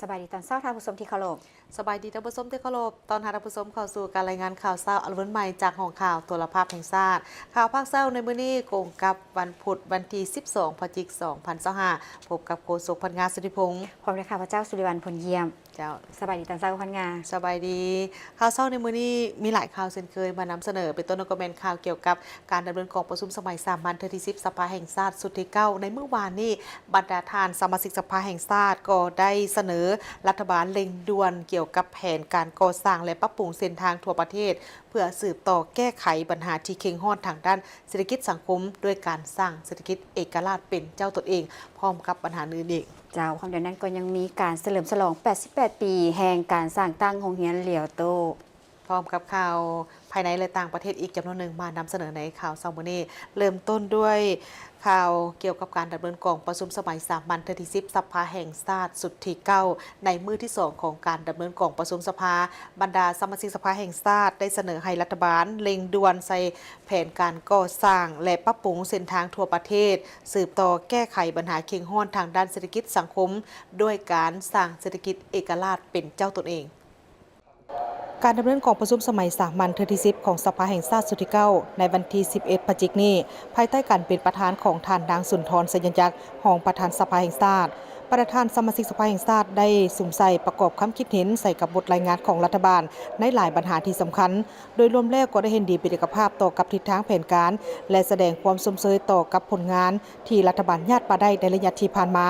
สบายดีตอนเช้าท่านผู้ชมที่เคารพสบายดีท่านผู้ชมที่เคารพตอนท่านผู้ชมเข้าสู่การรายงานข่าวเช้าอันวันใหม่จากห้องข่าวโทรภาพแห่งชาติข่าวภาคเช้าในมื้อนี้กงกับวันพุธวันที่12 พฤศจิกายน 2025พบกับโฆษกพันงาสุธิพงศ์พร้อมด้วยข้าพเจ้าสุริวัลย์ผลเยี่ยมเจ้าสบายดีตอนเช้าพันงาสบายดีข่าวเช้าในมื้อนี้มีหลายข่าวเช่นเคยมานำเสนอเป็นต้นก็เป็นข่าวเกี่ยวกับการดำเนินกองประชุมสมัยสามัญที่10สภาแห่งชาติสุดที่9ในเมื่อวานนี้บรรดาทานสมาชิกสภาแห่งชาติก็ได้เสนอรัฐบาลเร่งด่วนเกี่ยวกับแผนการก่อสร้างและปรับปรุงเส้นทางทั่วประเทศเพื่อสืบต่อแก้ไขปัญหาที่เข่งฮอดทางด้านเศรษฐกิจสังคมด้วยการสร้างเศรษฐกิจเอกราชเป็นเจ้าตนเองพร้อมกับปัญหาอื่นอีกเจ้าความเดียวนั้นก็ยังมีการเฉลิมฉลอง88ปีแห่งการสร้างตั้งโรงเรียนเหลียวโตพร้อมกับข่าวภายในและต่างประเทศอีกจำนวนหนึ่งมานำเสนอในข่าวเช้ามื้อนี้เริ่มต้นด้วยข่าวเกี่ยวกับการดำเนินกองประชุมสมัยสามัญที่10สภาแห่งชาติสุดที่9ในมื้อที่2ของการดำเนินกองประชุมสภาบรรดาสมาชิกสภาแห่งชาติได้เสนอให้รัฐบาลเร่งด่วนใส่แผนการก่อสร้างและปรับปรุงเส้นทางทั่วประเทศสืบต่อแก้ไขปัญหาเข่งฮอดทางด้านเศรษฐกิจสังคมด้วยการสร้างเศรษฐกิจเอกราชเป็นเจ้าตนเองการดำเนินกองประชุมสมัยสามัญที่10ของสภาแห่งชาติสุดที่9ในวันที่11 พฤศจิกายนนี้ภายใต้การเป็นประธานของท่านนางสุนทร สยัญญักษ์รองประธานสภาแห่งชาติประธานสมาชิกสภาแห่งชาติได้สุ่มใส่ประกอบคำคิดเห็นใส่กับบทรายงานของรัฐบาลในหลายปัญหาที่สำคัญโดยรวมแล้วก็ได้เห็นดีเป็นเอกภาพต่อกับทิศทางแผนการและแสดงความสมเสยต่อกับผลงานที่รัฐบาลญาติมาได้ในระยะที่ผ่านมา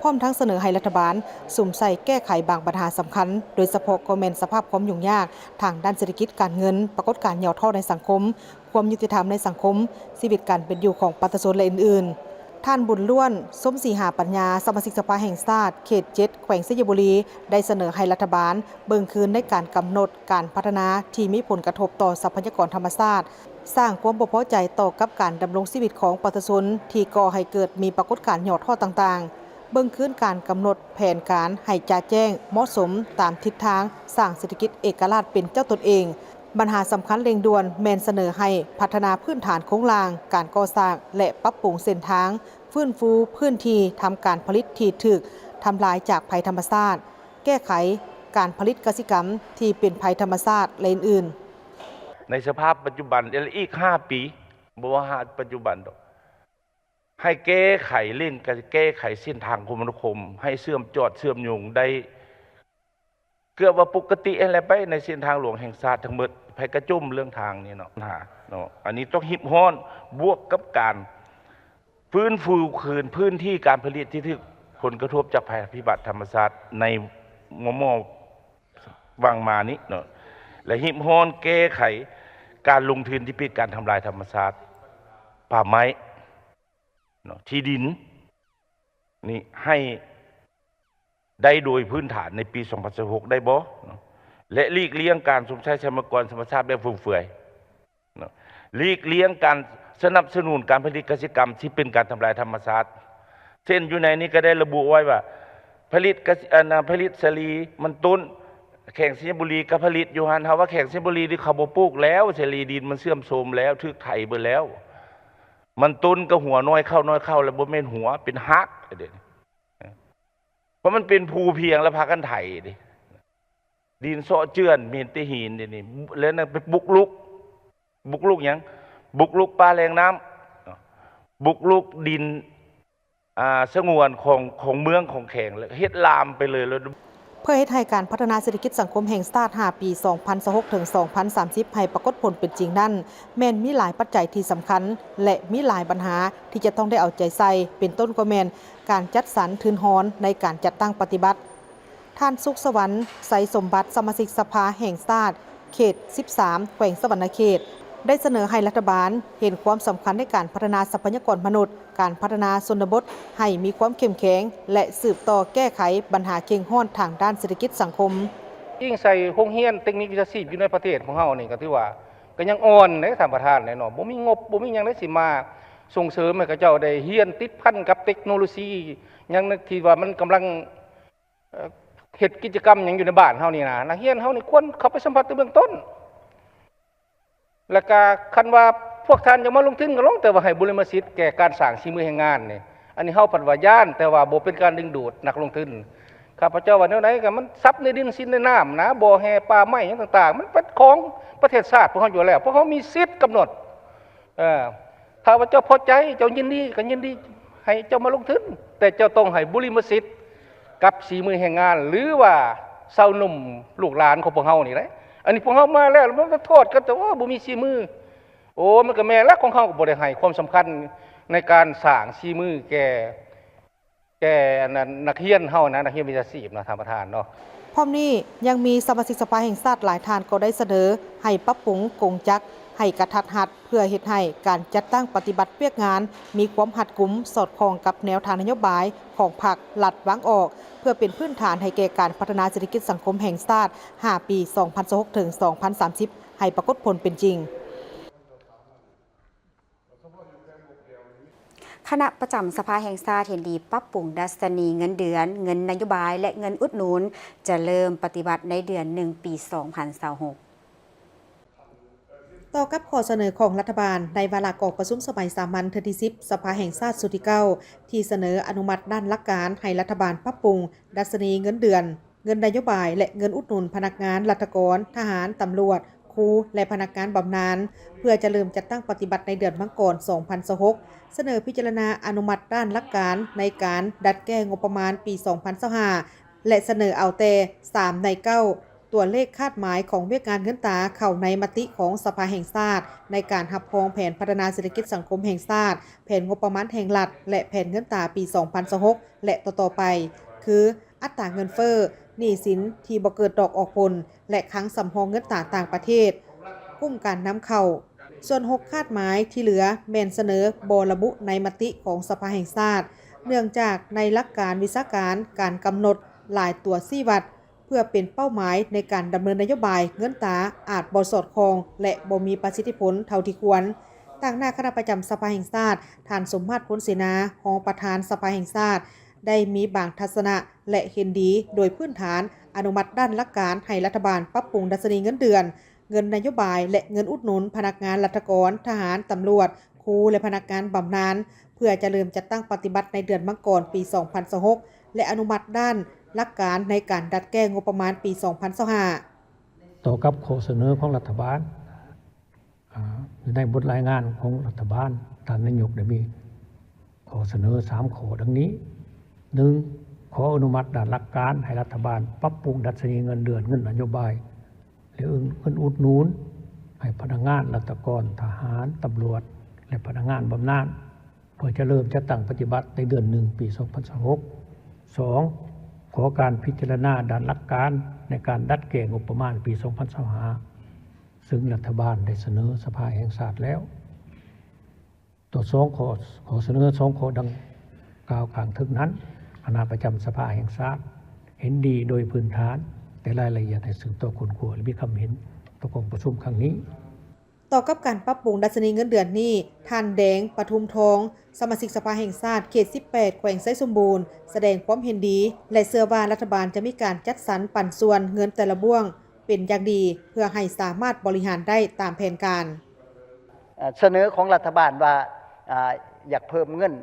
พร้อมทั้งเสนอให้รัฐบาลสุ่มใส่แก้ไขบางปัญหาสำคัญโดยเฉพาะก็แม่นสภาพความยุ่งยากทางด้านเศรษฐกิจการเงินปรากฏการณ์เหย่าท่อในสังคมความยุติธรรมในสังคมชีวิตการเป็นอยู่ของประชาชนและอื่นๆท่านบุญล้วนสมศรีหาปัญญาสมาชิกสภาแห่งชาติเขต7แขวงสยบุรีได้เสนอให้รัฐบาลเบิ่งคืนในการกำหนดการพัฒนาที่มีผลกระทบต่อทรัพยากรธรรมชาติสร้างความบ่พอใจต่อกับการดำรงชีวิตของประชาชนที่ก่อให้เกิดมีปรากฏการณ์เหย่าท่อต่างๆเบิ่งคืนการกำหนดแผนการให้จ่าแจ้งเหมาะสมตามทิศทางสร้างเศรษฐกิจเอกราชเป็นเจ้าตนเองปัญหาสำคัญเร่งด่วนแม่นเสนอให้พัฒนาพื้นฐานโครงสร้างการก่อสร้างและปรับปรุงเส้นทางฟื้นฟูพื้นที่ทำการผลิตที่ถูกทำลายจากภัยธรรมชาติแก้ไขการผลิตกสิกรรมที่เป็นภัยธรรมชาติและอื่นในสภาพปัจจุบันอีก5 ปีบ่ว่าปัจจุบันให้แก้ไขเล่นการแก้ไขเส้นทางคมนาคมให้เชื่อมจอดเชื่อมโยงได้เกือบว่าปกติอะไรไปในเส้นทางหลวงแห่งชาติทั้งหมดภัยกระจุ่มเรื่องทางนี่เนาะอันนี้ต้องหิบห้อนบวกกับการฟื้นฟูคืนพื้นที่การผลิตที่ถูกผลกระทบจากภัยพิบัติธรรมชาติในมอวังมานี้เนาะและหิบห้อนแก้ไขการลงทุนที่ผิดการทำลายธรรมชาติป่าไม้เนาะที่ดินนี่ให้ได้โดยพื้นฐานในปี2016ได้บ่และหลีกเลี่ยงการสมใช้ทรัพยากรธรรมชาติแบบฟุ่มเฟือยหลีกเลี่ยงการสนับสนุนการผลิตกสิกรรมที่เป็นการทำลายธรรมชาติเช่นอยู่ในนี้ก็ได้ระบุไว้ว่าผลิตสลีมันต้นแข่งสิงห์บุรีกับผลิตอยู่หันเฮาว่าแข่งสิงห์บุรีที่เขาบ่ปลูกแล้วสลีดินมันเสื่อมโทรมแล้วทึกไถเบิดแล้วมันต้นก็หัวน้อยเข้าแล้วบ่แม่นหัวเป็นฮักเด้เพราะมันเป็นภูเพียงแล้วพากันไถดิดินเซาะเจือนเห็นแต่หินนี่แล้วนั่นไปบุกลุกหยังบุกลุกปลาแรงน้ำบุกลุกดินสงวนของเมืองของแข่งแล้วเฮ็ดลามไปเลยแล้วเพื่อให้ไทยการพัฒนาเศรษฐกิจสังคมแห่งชาติ5 ปี 2026 ถึง 2030 ให้ปรากฏผลเป็นจริงนั้นแม่นมีหลายปัจจัยที่สำคัญและมีหลายปัญหาที่จะต้องได้เอาใจใส่เป็นต้นก็แม่นการจัดสรรทุนฮอนในการจัดตั้งปฏิบัติท่านสุขสวรรค์ไสสมบัติสมาชิกสภาแห่งชาติเขต13แขวงสวรรณเขตได้เสนอให้รัฐบาลเห็นความสำคัญในการพัฒนาทรัพยากรมนุษย์การพัฒนาชนบทให้มีความเข้มแข็งและสืบต่อแก้ไขปัญหาเข่งห้อนทางด้านเศรษฐกิจสังคมยิ่งใส่โรงเรียนเทคนิควิชาชีพอยู่ในประเทศของเฮานี่ก็ถือว่าก็ยังอ่อนในท่านประธานเนาะบ่มีงบบ่มีหยังได้สิมาส่งเสริมให้เขาเจ้าได้เรียนติดพันกับเทคโนโลยีหยังที่ว่ามันกำลังเฮ็ดกิจกรรมหยังอยู่ในบ้านเฮานี่นะนักเรียนเฮานี่ควรเข้าไปสัมผัสในเบื้องต้นแล้วก็คันว่าพวกท่านจะมาลงทุนก็ลงแต่ว่าให้บุรณสิทธิ์แก่การสร้างฝีมือแห่งงานนี่อันนี้เฮาปัดว่าย่านแต่ว่าบ่เป็นการดึงดูดนักลงทุน ข้าพเจ้าว่าแนวไหนก็มันซับในดินสินในน้ำนะบ่อแห่ป่าไม้อย่างต่างๆมันเป็นของประเทศชาติพวกเขาอยู่แล้วเพราะเขามีสิทธิ์กำหนดถ้าว่าเจ้าพอใจเจ้ายินดีก็ยินดีให้เจ้ามาลงทุนแต่เจ้าต้องให้บุริมสิทธิ์กับสีมือแห่งงานหรือว่าเศร้าหนุ่มลูกหลานของพวกเขานี่แหละอันนี้พวกเขามาแล้วมันก็โทษกันแต่ว่าบ่มีสีมือโอ้มันก็แม่นแล้วของเขาก็บ่ได้ให้ความสำคัญในการสร้างสีมือแก่นักเรียนเฮานะนักเรียนวิชาชีพนะท่านประธานเนาะ พร้อมนี้ยังมีสมาชิกสภาแห่งชาติหลายท่านก็ได้เสนอให้ปรับปรุงกงจักรให้กระทัดรัดเพื่อเฮ็ดให้การจัดตั้งปฏิบัติเวียกงานมีความหัดกุมสอดคล้องกับแนวทางนโยบายของพรรครัฐวางออกเพื่อเป็นพื้นฐานให้แก่การพัฒนาเศรษฐกิจสังคมแห่งชาติ5 ปี 2026 ถึง 2030 ให้ปรากฏผลเป็นจริง คณะประจำสภาแห่งชาติเห็นดีปรับปรุงดัชนีเงินเดือนเงินนโยบายและเงินอุดหนุนจะเริ่มปฏิบัติในเดือน1 ปี 2026ต่อกับข้อเสนอของรัฐบาลในวาระกองประชุมสมัยสามัญเทอที่10สภาแห่งชาติสุดที่9ที่เสนออนุมัติด้านหลักการให้รัฐบาลปรับปรุงดัชนีเงินเดือนเงินนโยบายและเงินอุดหนุนพนักงานราชการทหารตำรวจครูและพนักงานบำนาญเพื่อจะเริ่มจัดตั้งปฏิบัติในเดือนมกราคม 2026เสนอพิจารณาอนุมัติด้านหลักการในการดัดแก้งบประมาณปี 2025และเสนอเอาแต่3 ใน 9ตัวเลขคาดหมายของเวียกงานเงินตราเข้าในมติของสภาแห่งชาติในการรับรองแผนพัฒนาเศรษฐกิจสังคมแห่งชาติแผนงบประมาณแห่งรัฐและแผนเงินตราปี 2026และต่อๆไปคืออัตราเงินเฟ้อหนี้สินที่บ่เกิดดอกออกผลและค้างสำรองเงินตราต่างประเทศกุ้มการนำเข้าส่วน6คาดหมายที่เหลือแม่นเสนอบ่ระบุในมติของสภาแห่งชาติเนื่องจากในหลักการวิชาการกำหนดหลายตัวชี้วัดเพื่อเป็นเป้าหมายในการดำเนินนโยบายเงินตราอาจบ่สอดคล้องและบ่มีประสิทธิผลเท่าที่ควรต่างหน้าคณะประจำสภาแห่งชาติท่านสมมาตร ผลเสนารองประธานสภาแห่งชาติได้มีบางทัศนะและเห็นดีโดยพื้นฐานอนุมัติด้านหลักการให้รัฐบาลปรับปรุงดัชนีเงินเดือนเงินนโยบายและเงินอุดหนุนพนักงานราชการทหารตำรวจครูและพนักงานบำนาญเพื่อจะเริ่มจัดตั้งปฏิบัติในเดือนมกราคมปี 2026และอนุมัติด้านหลักการในการดัดแก้งบประมาณปี 2025ต่อกับข้อเสนอของรัฐบาลอยู่ในบทรายงานของรัฐบาลท่านนายกได้มีข้อเสนอ3ข้อดังนี้ 1. ขออนุมัติด้านหลักการให้รัฐบาลปรับปรุงดัชนีเงินเดือนเงินนโยบายหรือเงินอุดหนุนให้พนักงานราชการทหารตำรวจและพนักงานบำนาญเพื่อจะเริ่มจัดตั้งปฏิบัติในเดือน1 ปี 2026 2. ขอการพิจารณาด้านหลักการในการดัดแก้งบประมาณปี 2025ซึ่งรัฐบาลได้เสนอสภาแห่งชาติแล้วต่อขอเสนอ2ข้อดังกล่าวข้างถึงนั้นคณะประจำสภาแห่งชาติเห็นดีโดยพื้นฐานแต่รายละเอียดให้ซึ่งต่อคนควรและมีคำเห็นต่อกองประชุมครั้งนี้ต่อกับการปรับปรุงดัชนีเงินเดือนนี้ท่านแดงปทุมทองสมาชิกสภาแห่งชาติเขต18แขวงไซสมบูรณ์แสดงความเห็นดีและเชื่อว่ารัฐบาลจะมีการจัดสรรปันส่วนเงินแต่ละบ่วงเป็นอย่างดีเพื่อให้สามารถบริหารได้ตามแผนการเสนอของรัฐบาลว่าอยากเพิ่มเงิน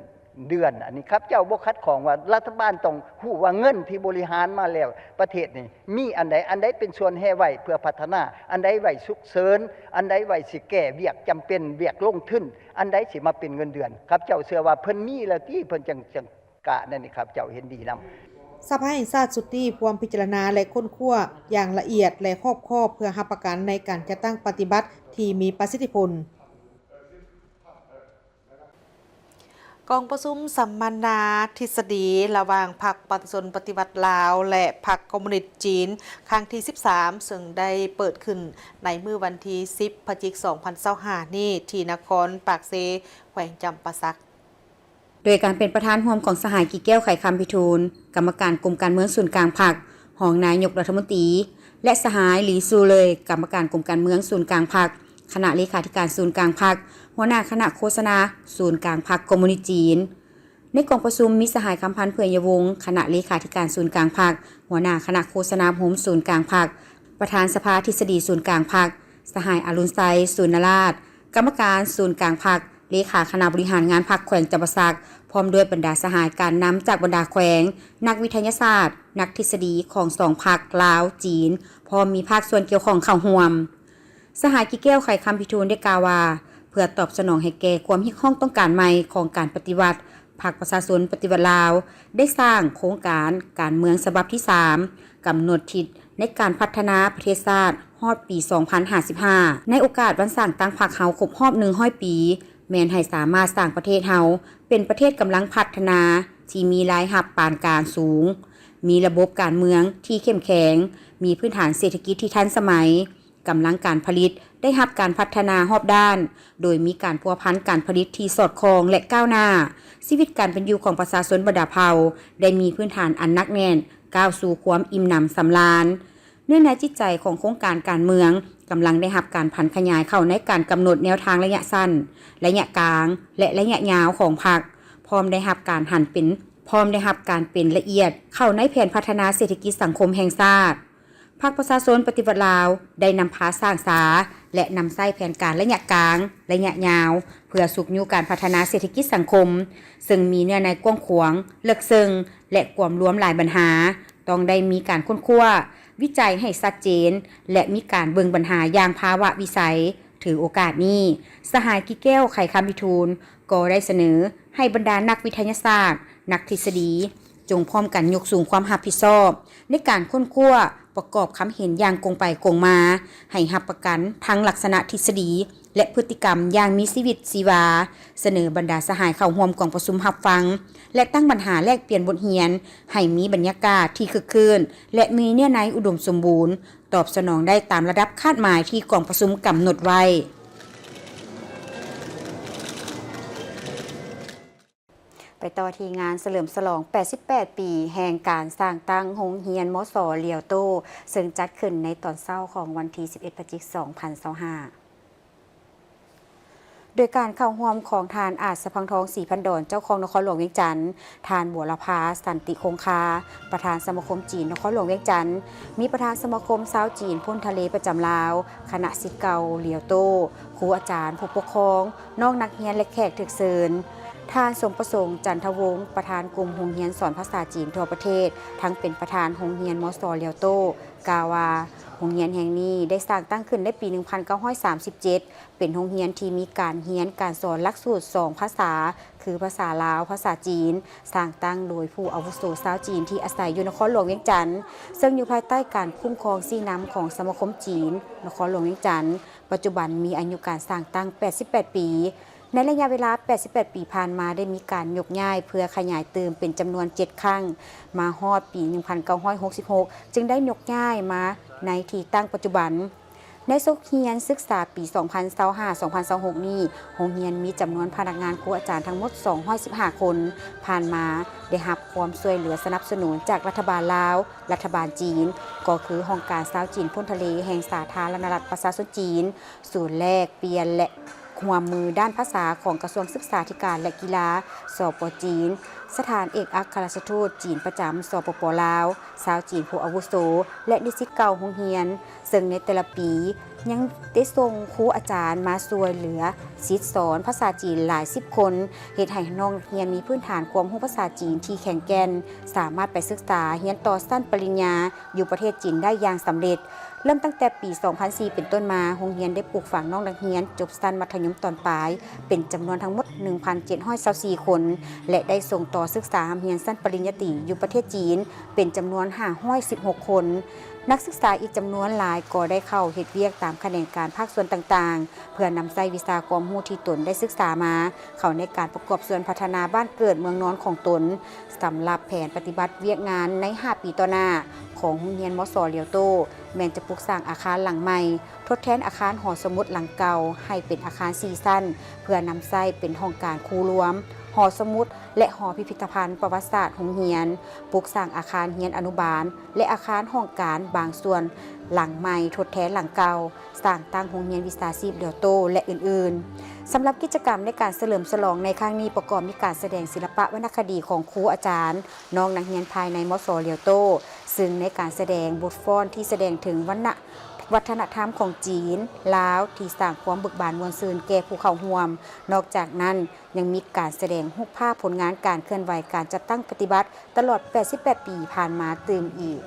เดือนอันนี้ครับเจ้าบ่คัดของว่ารัฐบาลต้องฮู้ว่าเงินที่บริหารมาแล้วประเทศนี่มีอันใดเป็นส่วนแห่ไว้เพื่อพัฒนาอันใดไว้ฉุกเฉินอันใดไว้สิแก้เวียกจำเป็นเวียกลงทุนอันใดสิมาเป็นเงินเดือนครับเจ้าเชื่อว่าเพิ่นมีแล้วที่เพิ่นจังกะนั่นนี่ครับเจ้าเห็นดีนำสภาแห่งชาติสุดที่พร้อมพิจารณาและค้นคว้าอย่างละเอียดและรอบคอบเพื่อรับประกันในการจัดตั้งปฏิบัติที่มีประสิทธิผลกองประชุมสัมมนาทฤษฎีระหว่างพรรคประชาชนปฏิวัติลาวและพรรคคอมมิวนิสต์จีนครั้งที่13ซึ่งได้เปิดขึ้นในมื้อวันที่10 พฤศจิกายน 2025นี้ที่นครปากเซแขวงจำปาสักโดยการเป็นประธานร่วมของสหายกี่แก้วไข่คำพิทูลกรรมการกรมการเมืองศูนย์กลางพรรครองนายกรัฐมนตรีและสหายหลีซูเลยกรรมการกรมการเมืองศูนย์กลางพรรคคณะเลขาธิการศูนย์กลางพรรคหัวหน้าคณะโฆษณาศูนย์กลางพรรคคอมมิวนิสต์จีนในกองประชุมมีสหายคำพันธ์เพื่อยวงศ์คณะเลขาธิการศูนย์กลางพรรคหัวหน้าคณะโฆษณาโฮมศูนย์กลางพรรคประธานสภาทฤษฎีศูนย์กลางพรรคสหายอรุณไซศูนย์นราชกรรมการศูนย์กลางพรรคเลขาคณะบริหารงานพรรคแขวงจำปาสักพ ร้อมด้วยบรรดาสหายการนำจากบรรดาแขวงนักวิทยาศาสตร์ นักทฤษฎีของสองภาคลาวจีนพร้อมมีภาคส่วนเกี่ยวข้องเข้าร่วมสหายกิแก้วไขคำพิทูลได้กล่าวว่าเพื่อตอบสนองให้แก่ความฮิกห้องต้องการใหม่ของการปฏิวัติภาคประชาชนปฏิวัติลาวได้สร้างโครงการเมืองฉบับที่ 3 กำหนดทิศในการพัฒนาประเทศชาติฮอดปี 2055 ในโอกาสวันสร้างตั้งพรรคเฮาครบรอบ100 ปีแม้นให้สามารถสร้างประเทศเฮาเป็นประเทศกำลังพัฒนาที่มีรายรับปานกลางสูงมีระบบการเมืองที่เข้มแข็งมีพื้นฐานเศรษฐกิจที่ทันสมัยกำลังการผลิตได้รับการพัฒนารอบด้าน โดยมีการพัวพันการผลิตที่สอดคล้องและก้าวหน้าชีวิตการเป็นอยู่ของประชาชนบรรดาเผ่าได้มีพื้นฐานอันหนักแน่นก้าวสู่ความอิ่มหนำสำราญเนื่องในจิตใจของโครงการการเมืองกำลังได้รับการผันขยายเข้าในการกำหนดแนวทางระยะสั้นระยะกลางและระยะยาวของพรรคพร้อมได้รับการเป็นละเอียดเข้าในแผนพัฒนาเศรษฐกิจสังคมแห่งชาติพรรคประชาชนปฏิวัติลาวได้นำพาสร้างสาและนำใช้แผนการระยะกลางระยะยาวเพื่อสุขอยู่การพัฒนาเศรษฐกิจสังคมซึ่งมีเนื้อในกว้างขวางลึกซึ้งและกวมรวมหลายปัญหาต้องได้มีการค้นคว้าวิจัยให้ชัดเจนและมีการเบิ่งปัญหาอย่างภาวะวิสัยถือโอกาสนี้สหายกิแก้วไขคำพิทูลก็ได้เสนอให้บรรดานักวิทยาศาสตร์นักทฤษฎีจงพร้อมกันยกสูงความรับผิดชอบในการค้นคว้าประกอบคำเห็นอย่างกงไปกงมาให้รับประกันทั้งลักษณะทฤษฎีและพฤติกรรมอย่างมีชีวิตชีวาเสนอบรรดาสหายเข้าร่วมกองประชุมรับฟังและตั้งปัญหาแลกเปลี่ยนบทเรียนให้มีบรรยากาศที่คึกคืนและมีเนื้อในอุดมสมบูรณ์ตอบสนองได้ตามระดับคาดหมายที่กองประชุมกำหนดไว้ไปต่อที่งานเฉลิมฉลอง 88 ปีแห่งการสร้างตั้งโรงเรียนมส.เลียวโตซึ่งจัดขึ้นในตอนเช้าของวันที่ 11 พฤศจิกายน 2025 โดยการเข้าร่วมของทานอาจสะพังทองศรีพันดอนเจ้าของนครหลวงเวียงจันทร์ทานบัวละพาสันติคงคาประธานสมาคมจีนนครหลวงเวียงจันทร์มีประธานสมาคมชาวจีนพ้นทะเลประจำลาวคณะศิษย์เก่าเลียวโตครูอาจารย์ผู้ปกครองน้องนักเรียนและแขกถึกเชิญท่านสมประสงค์จันทวงศ์ประธานกลุ่มโรงเรียนสอนภาษาจีนทั่วประเทศทั้งเป็นประธานโรงเรียนมส.เลียวโตกล่าวว่าโรงเรียนแห่งนี้ได้สร้างตั้งขึ้นในปี 1937 เป็นโรงเรียนที่มีการเรียนการสอนหลักสูตร 2 ภาษาคือภาษาลาวภาษาจีนสร้างตั้งโดยผู้อาวุโสชาวจีนที่อาศัยอยู่นครหลวงเวียงจันทร์ซึ่งอยู่ภายใต้การคุ้มครองสีน้ำของสมาคมจีนนครหลวงเวียงจันทร์ปัจจุบันมีอายุการสร้างตั้ง 88 ปีในระยะเวลา 88 ปีผ่านมาได้มีการยกย้ายเพื่อขยายเติมเป็นจำนวน 7 ครั้งมาฮอดปี 1966 จึงได้ยกย้ายมาในที่ตั้งปัจจุบันในโรงเรียนศึกษาปี 2025-2026 นี้โรงเรียนมีจำนวนพนักงานครูอาจารย์ทั้งหมด 215 คนผ่านมาได้รับความช่วยเหลือสนับสนุนจากรัฐบาลลาวรัฐบาลจีนก็คือองค์การชาวจีนพ้นทะเลแห่งสาธารณรัฐประชาชนจีนศูนย์แลกเปลี่ยนและความมือด้านภาษาของกระทรวงศึกษาธิการและกีฬาสป.จีนสถานเอกอัครราชทูตจีนประจำสปป.ลาวชาวจีนผู้อาวุโสและนิสิตเก่าโรงเรียนซึ่งในแต่ละปียังได้ส่งครูอาจารย์มาช่วยเหลือศิษย์สอนภาษาจีนหลาย10 คนเฮ็ดให้น้องเรียนมีพื้นฐานความรู้ภาษาจีนที่แข็งแกร่งสามารถไปศึกษาเรียนต่อชั้นปริญญาอยู่ประเทศจีนได้อย่างสำเร็จเริ่มตั้งแต่ปี 2004 เป็นต้นมาโรงเรียนได้ปลูกฝังน้องนักเรียนจบชั้นมัธยมตอนปลายเป็นจำนวนทั้งหมด 1,724 คนและได้ส่งต่อศึกษาเรียนชั้นปริญญาตรีอยู่ประเทศจีนเป็นจำนวน 516 คนนักศึกษาอีกจำนวนหลายก็ได้เข้าเฮ็ดเวียกตามแขนงการภาคส่วนต่างๆเพื่อนำใช้วิชาความรู้ที่ตนได้ศึกษามาเข้าในการประกอบส่วนพัฒนาบ้านเกิดเมืองนอนของตนสำหรับแผนปฏิบัติเวียกงานใน 5 ปีต่อหน้าของโรงเรียนมส.เลียวโตแม้จะปลูกสร้างอาคารหลังใหม่ทดแทนอาคารหอสมุดหลังเก่าให้เป็นอาคาร4 ชั้นเพื่อนำใช้เป็นห้องการครูรวมหอสมุดและหอพิพิธภัณฑ์ประวัติศาสตร์โรงเรียนปลูกสร้างอาคารเรียนอนุบาลและอาคารห้องการบางส่วนหลังใหม่ทดแทนหลังเก่าสร้างตั้งโรงเรียนวิชาชีพเลียวโตและอื่นๆสำหรับกิจกรรมในการเฉลิมฉลองในครั้งนี้ประกอบมีการแสดงศิลปะวรรณคดีของครูอาจารย์น้องนักเรียนภายในมส.เลียวโตซึ่งในการแสดงบทฟ้อนที่แสดงถึงวรรณ วัฒนธรรมของจีนลาวที่สร้างความบึกบานมวลซืนแก่ผู้เข้าร่วมนอกจากนั้นยังมีการแสดงรูปภาพผลงานการเคลื่อนไหวการจัดตั้งปฏิบัติตลอด88ปีผ่านมาตื่มอีก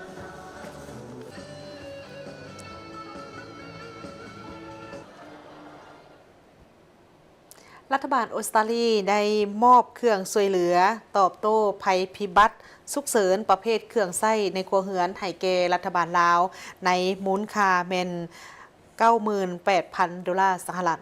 รัฐบาลออสเตรเลียได้มอบเครื่องช่วยเหลือตอบโต้ภัยพิบัติฉุกเฉินประเภทเครื่องไส้ในครัวเรือนให้แก่รัฐบาลลาวในมูลค่าแม่น 98,000 ดอลลาร์สหรัฐ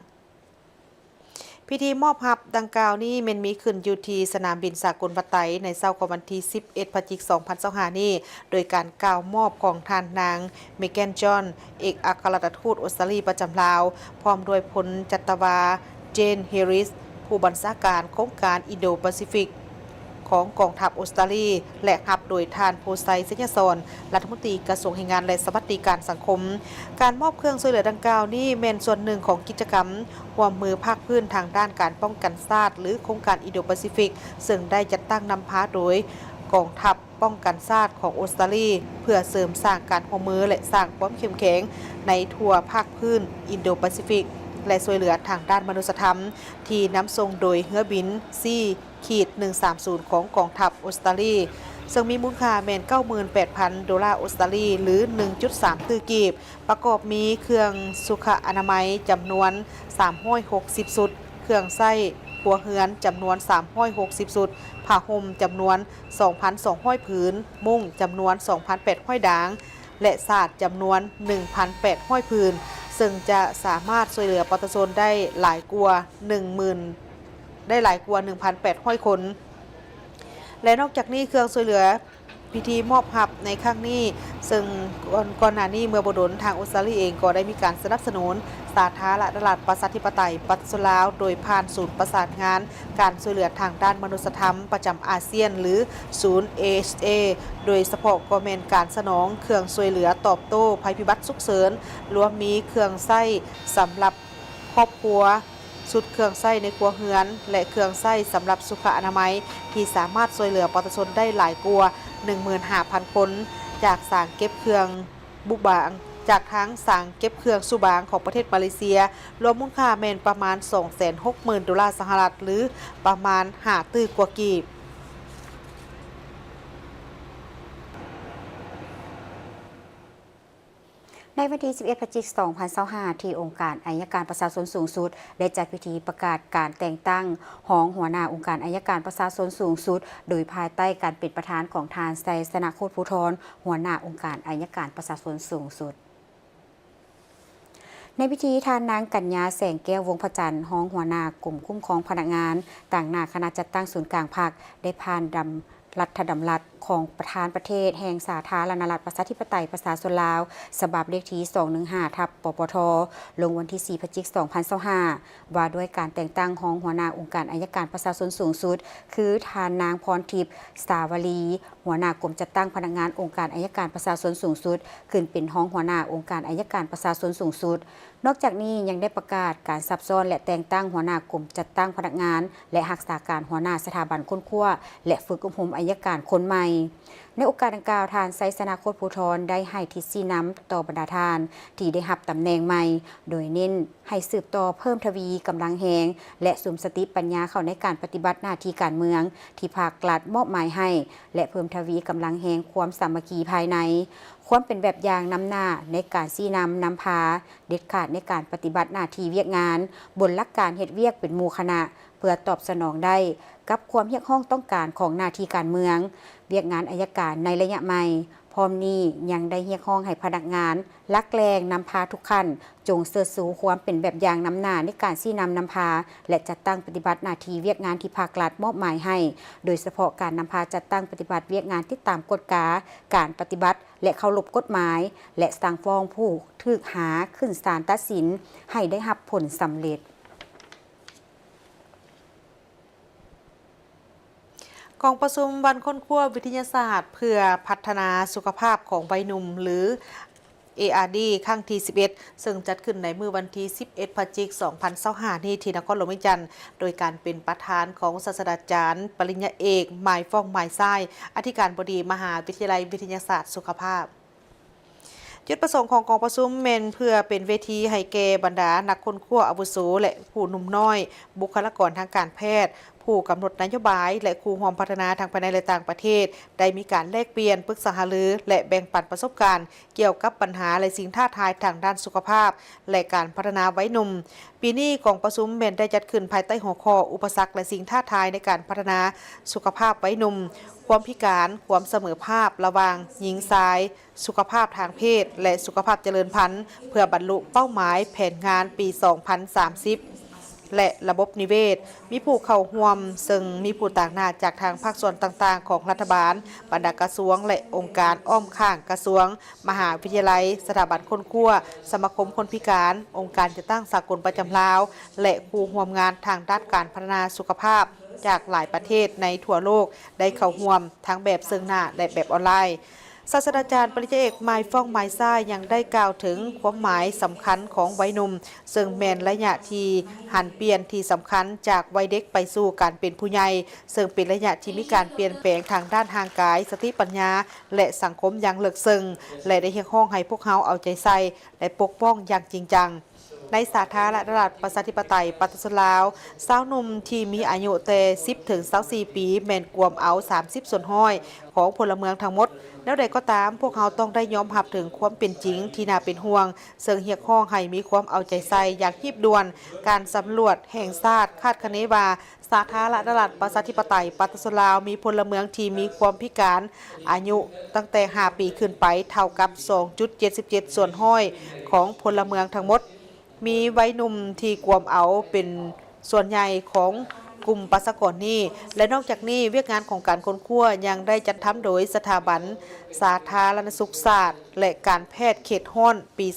พิธีมอบรับดังกล่าวนี้แม่นมีขึ้นอยู่ที่สนามบินสากลปะไตในเช้าของวันที่11 พฤศจิกายน 2025 นี้โดยการกล่าวมอบของท่านนางเมแกนจอนเอกอัครราชทูตออสเตรเลียประจำลาวพร้อมด้วยพลจัตวาเจนเฮริสผู้บัญชาการโครงการอินโดแปซิฟิกของกองทัพออสเตรเลียและรับโดยท่านโพไซเซญสอนรัฐมนตรีกระทรวงแรงงานและสวัสดิการสังคมการมอบเครื่องช่วยเหลือดังกล่าวนี้เป็นส่วนหนึ่งของกิจกรรมร่วมมือภาคพื้นทางด้านการป้องกันชาติหรือโครงการอินโดแปซิฟิกซึ่งได้จัดตั้งนำพาโดยกองทัพป้องกันชาติของออสเตรเลียเพื่อเสริมสร้างการร่วมมือและสร้างความเข้มแข็งในทั่วภาคพื้นอินโดแปซิฟิกและช่วยเหลือทางด้านมนุษยธรรมที่นำส่งโดยเรือบินC-130ของกองทัพออสเตรเลียซึ่งมีมูลค่าแม่น 98,000 ดอลลาร์ออสเตรเลียหรือ 1.3 ตื้อกีบประกอบมีเครื่องสุขอนามัยจำนวน360 สุดเครื่องไส้ครัวเรือนจำนวน360 สุดผ้าห่มจำนวน 2,200 ผืนมุ้งจำนวน 2,800 ดางและสาดจำนวน 1,800 ผืนซึ่งจะสามารถช่วยเหลือประชาชนได้หลายกว่า 1,800 คน และนอกจากนี้เครื่องช่วยเหลือพิธีมอบรับในครั้งนี้ซึ่งก่อนหน้านี้เมื่อบดลทางออสเตรเลียเองก็ได้มีการสนับสนุนสาธารณรัฐประชาธิปไตยปัจจุบันลาวโดยผ่านศูนย์ประสานงานการช่วยเหลือทางด้านมนุษยธรรมประจำอาเซียนหรือศูนย์ AHA โดยเฉพาะก็แม่นการสนองเครื่องช่วยเหลือตอบโต้ภัยพิบัติฉุกเฉินรวมมีเครื่องไส้สำหรับครอบครัวชุดเครื่องไส้ในครัวเรือนและเครื่องไส้สำหรับสุขอนามัยที่สามารถช่วยเหลือประชาชนได้หลายกว่า 15,000 คนจากสางเก็บเครื่องบุบางจากทั้งสางเก็บเครื่องสุบางของประเทศมาเลเซียรวมมูลค่าแม่นประมาณ 260,000 ดอลลาร์สหรัฐหรือประมาณ5ตื้อกว่ากีบในวันที่ 11 พฤศจิกายน 2025 ที่องค์การอัยการประชาชนสูงสุดได้จัดพิธีประกาศการแต่งตั้งของหัวหน้าองค์การอัยการประชาชนสูงสุดโดยภายใต้การเป็นประธานของทานไซสนะโคตรภูธรหัวหน้าองค์การอัยการประชาชนสูงสุดในพิธีทานนางกัญญาแสงแก้ววงพระจันทร์ห้องหัวหน้ากลุ่มคุ้มครองพนักงานต่างหน้าคณะจัดตั้งศูนย์กลางภาคได้ผ่านรัฐดำรัสของประธานประเทศแห่งสาธารณรัฐประชาธิปไตยประชาชนลาวฉบับเลขที่ 215/ปปทลงวันที่ 4 พฤศจิกายน 2025 ว่าด้วยการแต่งตั้งของหัวหน้าองค์การอัยการประชาชนสูงสุดคือทานนางพรทิพย์สาวลีหัวหน้ากรมจัดตั้งพนักงานองค์การอัยการประชาชนสูงสุดขึ้นเป็นห้องหัวหน้าองค์การอัยการประชาชนสูงสุดนอกจากนี้ยังได้ประกาศการซับซ้อนและแต่งตั้งหัวหน้ากรมจัดตั้งพนักงานและรักษาการหัวหน้าสถาบันค้นคว้าและฝึกอบรมอัยการคนใหม่ในโอกาสดังกล่าวทานไซสนาโคตรภูธรได้ให้ทิศชี้นำต่อบรรดาทานที่ได้รับตำแหน่งใหม่โดยเน้นให้สืบต่อเพิ่มทวีกำลังแหงและสุมสติปัญญาเข้าในการปฏิบัติหน้าที่การเมืองที่ภาครัฐมอบหมายให้และเพิ่มทวีกำลังแหงความสามัคคีภายในความเป็นแบบอย่างนำหน้าในการชี้นำพาเด็ดขาดในการปฏิบัติหน้าที่เวียกงานบนหลักการเฮ็ดเวียกเป็นหมู่คณะเพื่อตอบสนองได้กับความเรียกร้องต้องการของหน้าที่การเมืองเวียกงานอัยการในระยะใหม่พร้อมนี้ยังได้เรียกร้องให้พนักงานลักแรงนำพาทุกขั้นจงเสิร์ชสู่ความเป็นแบบอย่างนำหน้าในการชี้นำพาและจัดตั้งปฏิบัติหน้าที่เวียกงานที่ภาครัฐมอบหมายให้โดยเฉพาะการนำพาจัดตั้งปฏิบัติเวียกงานที่ตามกฎการปฏิบัติและเคารพกฎหมายและสั่งฟ้องผู้ถูกหาขึ้นศาลตัดสินให้ได้รับผลสำเร็จกองประชุมวันค้นคว้าวิทยาศาสตร์เพื่อพัฒนาสุขภาพของวัยหนุ่มหรือ ARD ครั้งที่ 11 ซึ่งจัดขึ้นในมื้อวันที่ 11 พฤศจิกายน 2025 นี้ที่นครหลวงวิจันทร์โดยการเป็นประธานของศาสตราจารย์ปริญญาเอกหมายฟ้องหมายทรายอธิการบดีมหาวิทยาลัยวิทยาศาสตร์สุขภาพ จุดประสงค์ของกองประชุมเมนเพื่อเป็นเวทีให้แก่บรรดานักค้นคว้าอาวุโสและผู้หนุ่มน้อย บุคลากรทางการแพทย์ ผู้กำหนดนโยบายและผู้ร่วมพัฒนาทางภายในและต่างประเทศได้มีการแลกเปลี่ยนปรึกษาหารือและแบ่งปันประสบการณ์เกี่ยวกับปัญหาและสิ่งท้าทายทางด้านสุขภาพ และการพัฒนาวัยหนุ่ม ปีนี้กองประชุมเมนได้จัดขึ้นภายใต้หัวข้ออุปสรรคและสิ่งท้าทายในการพัฒนาสุขภาพวัยหนุ่ม ความพิการความเสมอภาพระหว่างหญิงชาย สุขภาพทางเพศ และสุขภาพเจริญพันธุ์เพื่อบรรลุเป้าหมายแผนงานปี 2030 และระบบนิเวศ มีผู้เข้าร่วมซึ่งมีผู้ต่างหน้าจากทางภาคส่วนต่างๆ ของรัฐบาล บรรดากระทรวงและองค์การอ้อมข้างกระทรวง มหาวิทยาลัย สถาบันค้นคว้าสมาคมคนพิการ องค์การจัดตั้งสากลประจำลาว และผู้ร่วมงานทางด้านการพัฒนาสุขภาพ จากหลายประเทศในทั่วโลกได้เข้าร่วมทั้งแบบซึ่งหน้าและแบบออนไลน์ศาสตราจารย์ปริญญาเอกไมค์ฟ่องไมซ่ายังได้กล่าวถึงความหมายสำคัญของวัยหนุ่มซึ่งแม่นระยะที่หันเปลี่ยนที่สำคัญจากวัยเด็กไปสู่การเป็นผู้ใหญ่ซึ่งเป็นระยะที่มีการเปลี่ยนแปลงทางด้านทางกายสติปัญญาและสังคมอย่างลึกซึ้งและได้เรียกร้องให้พวกเขาเอาใจใส่และปกป้องอย่างจริงจังในสาธารณรัฐประชาธิปไตยปฏิเสธลาวสาวหนุ่มที่มีอายุแต่10 ถึง 24 ปีแม่นกวมเอา30 ส่วนห้อยของพลเมืองทั้งหมดแล้วใดก็ตามพวกเขาต้องได้ยอมรับถึงความเป็นจริงที่น่าเป็นห่วงซึ่งเรียกร้องให้มีความเอาใจใส่อย่างรีบด่วนการสำรวจแห่งชาติคาดคะเนว่าสาธารณรัฐประชาธิปไตยปฏิเสธลาวมีพลเมืองที่มีความพิการอายุตั้งแต่5 ปีขึ้นไปเท่ากับ 2.77 ส่วนห้อยของพลเมืองทั้งหมดมีวัยหนุ่มที่กวมเอาเป็นส่วนใหญ่ของกลุ่มประชากรนี้และนอกจากนี้เวียกงานของการค้นคว้ายังได้จัดทำโดยสถาบันสาธารณสุขศาสตร์และการแพทย์เขตฮ้อนปี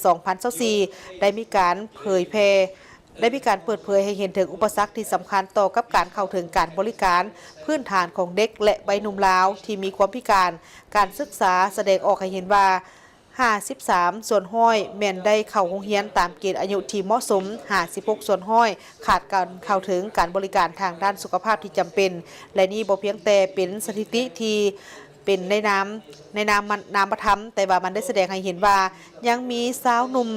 2024 ได้มีการเปิดเผยให้เห็นถึงอุปสรรคที่สำคัญต่อกับการเข้าถึงการบริการพื้นฐานของเด็กและวัยหนุ่มลาวที่มีความพิการการศึกษาแสดงออกให้เห็นว่า53 ส่วนห้อยแม่นได้เข้าโรงเรียนตามเกณฑ์อายุที่เหมาะสม56 ส่วนห้อยขาดการเข้าถึงการบริการทางด้านสุขภาพที่จำเป็นและนี่บ่เพียงแต่เป็นสถิติที่เป็นในนามธรรมแต่ว่ามันได้แสดงให้เห็นว่ายังมีสาวหนุ่ม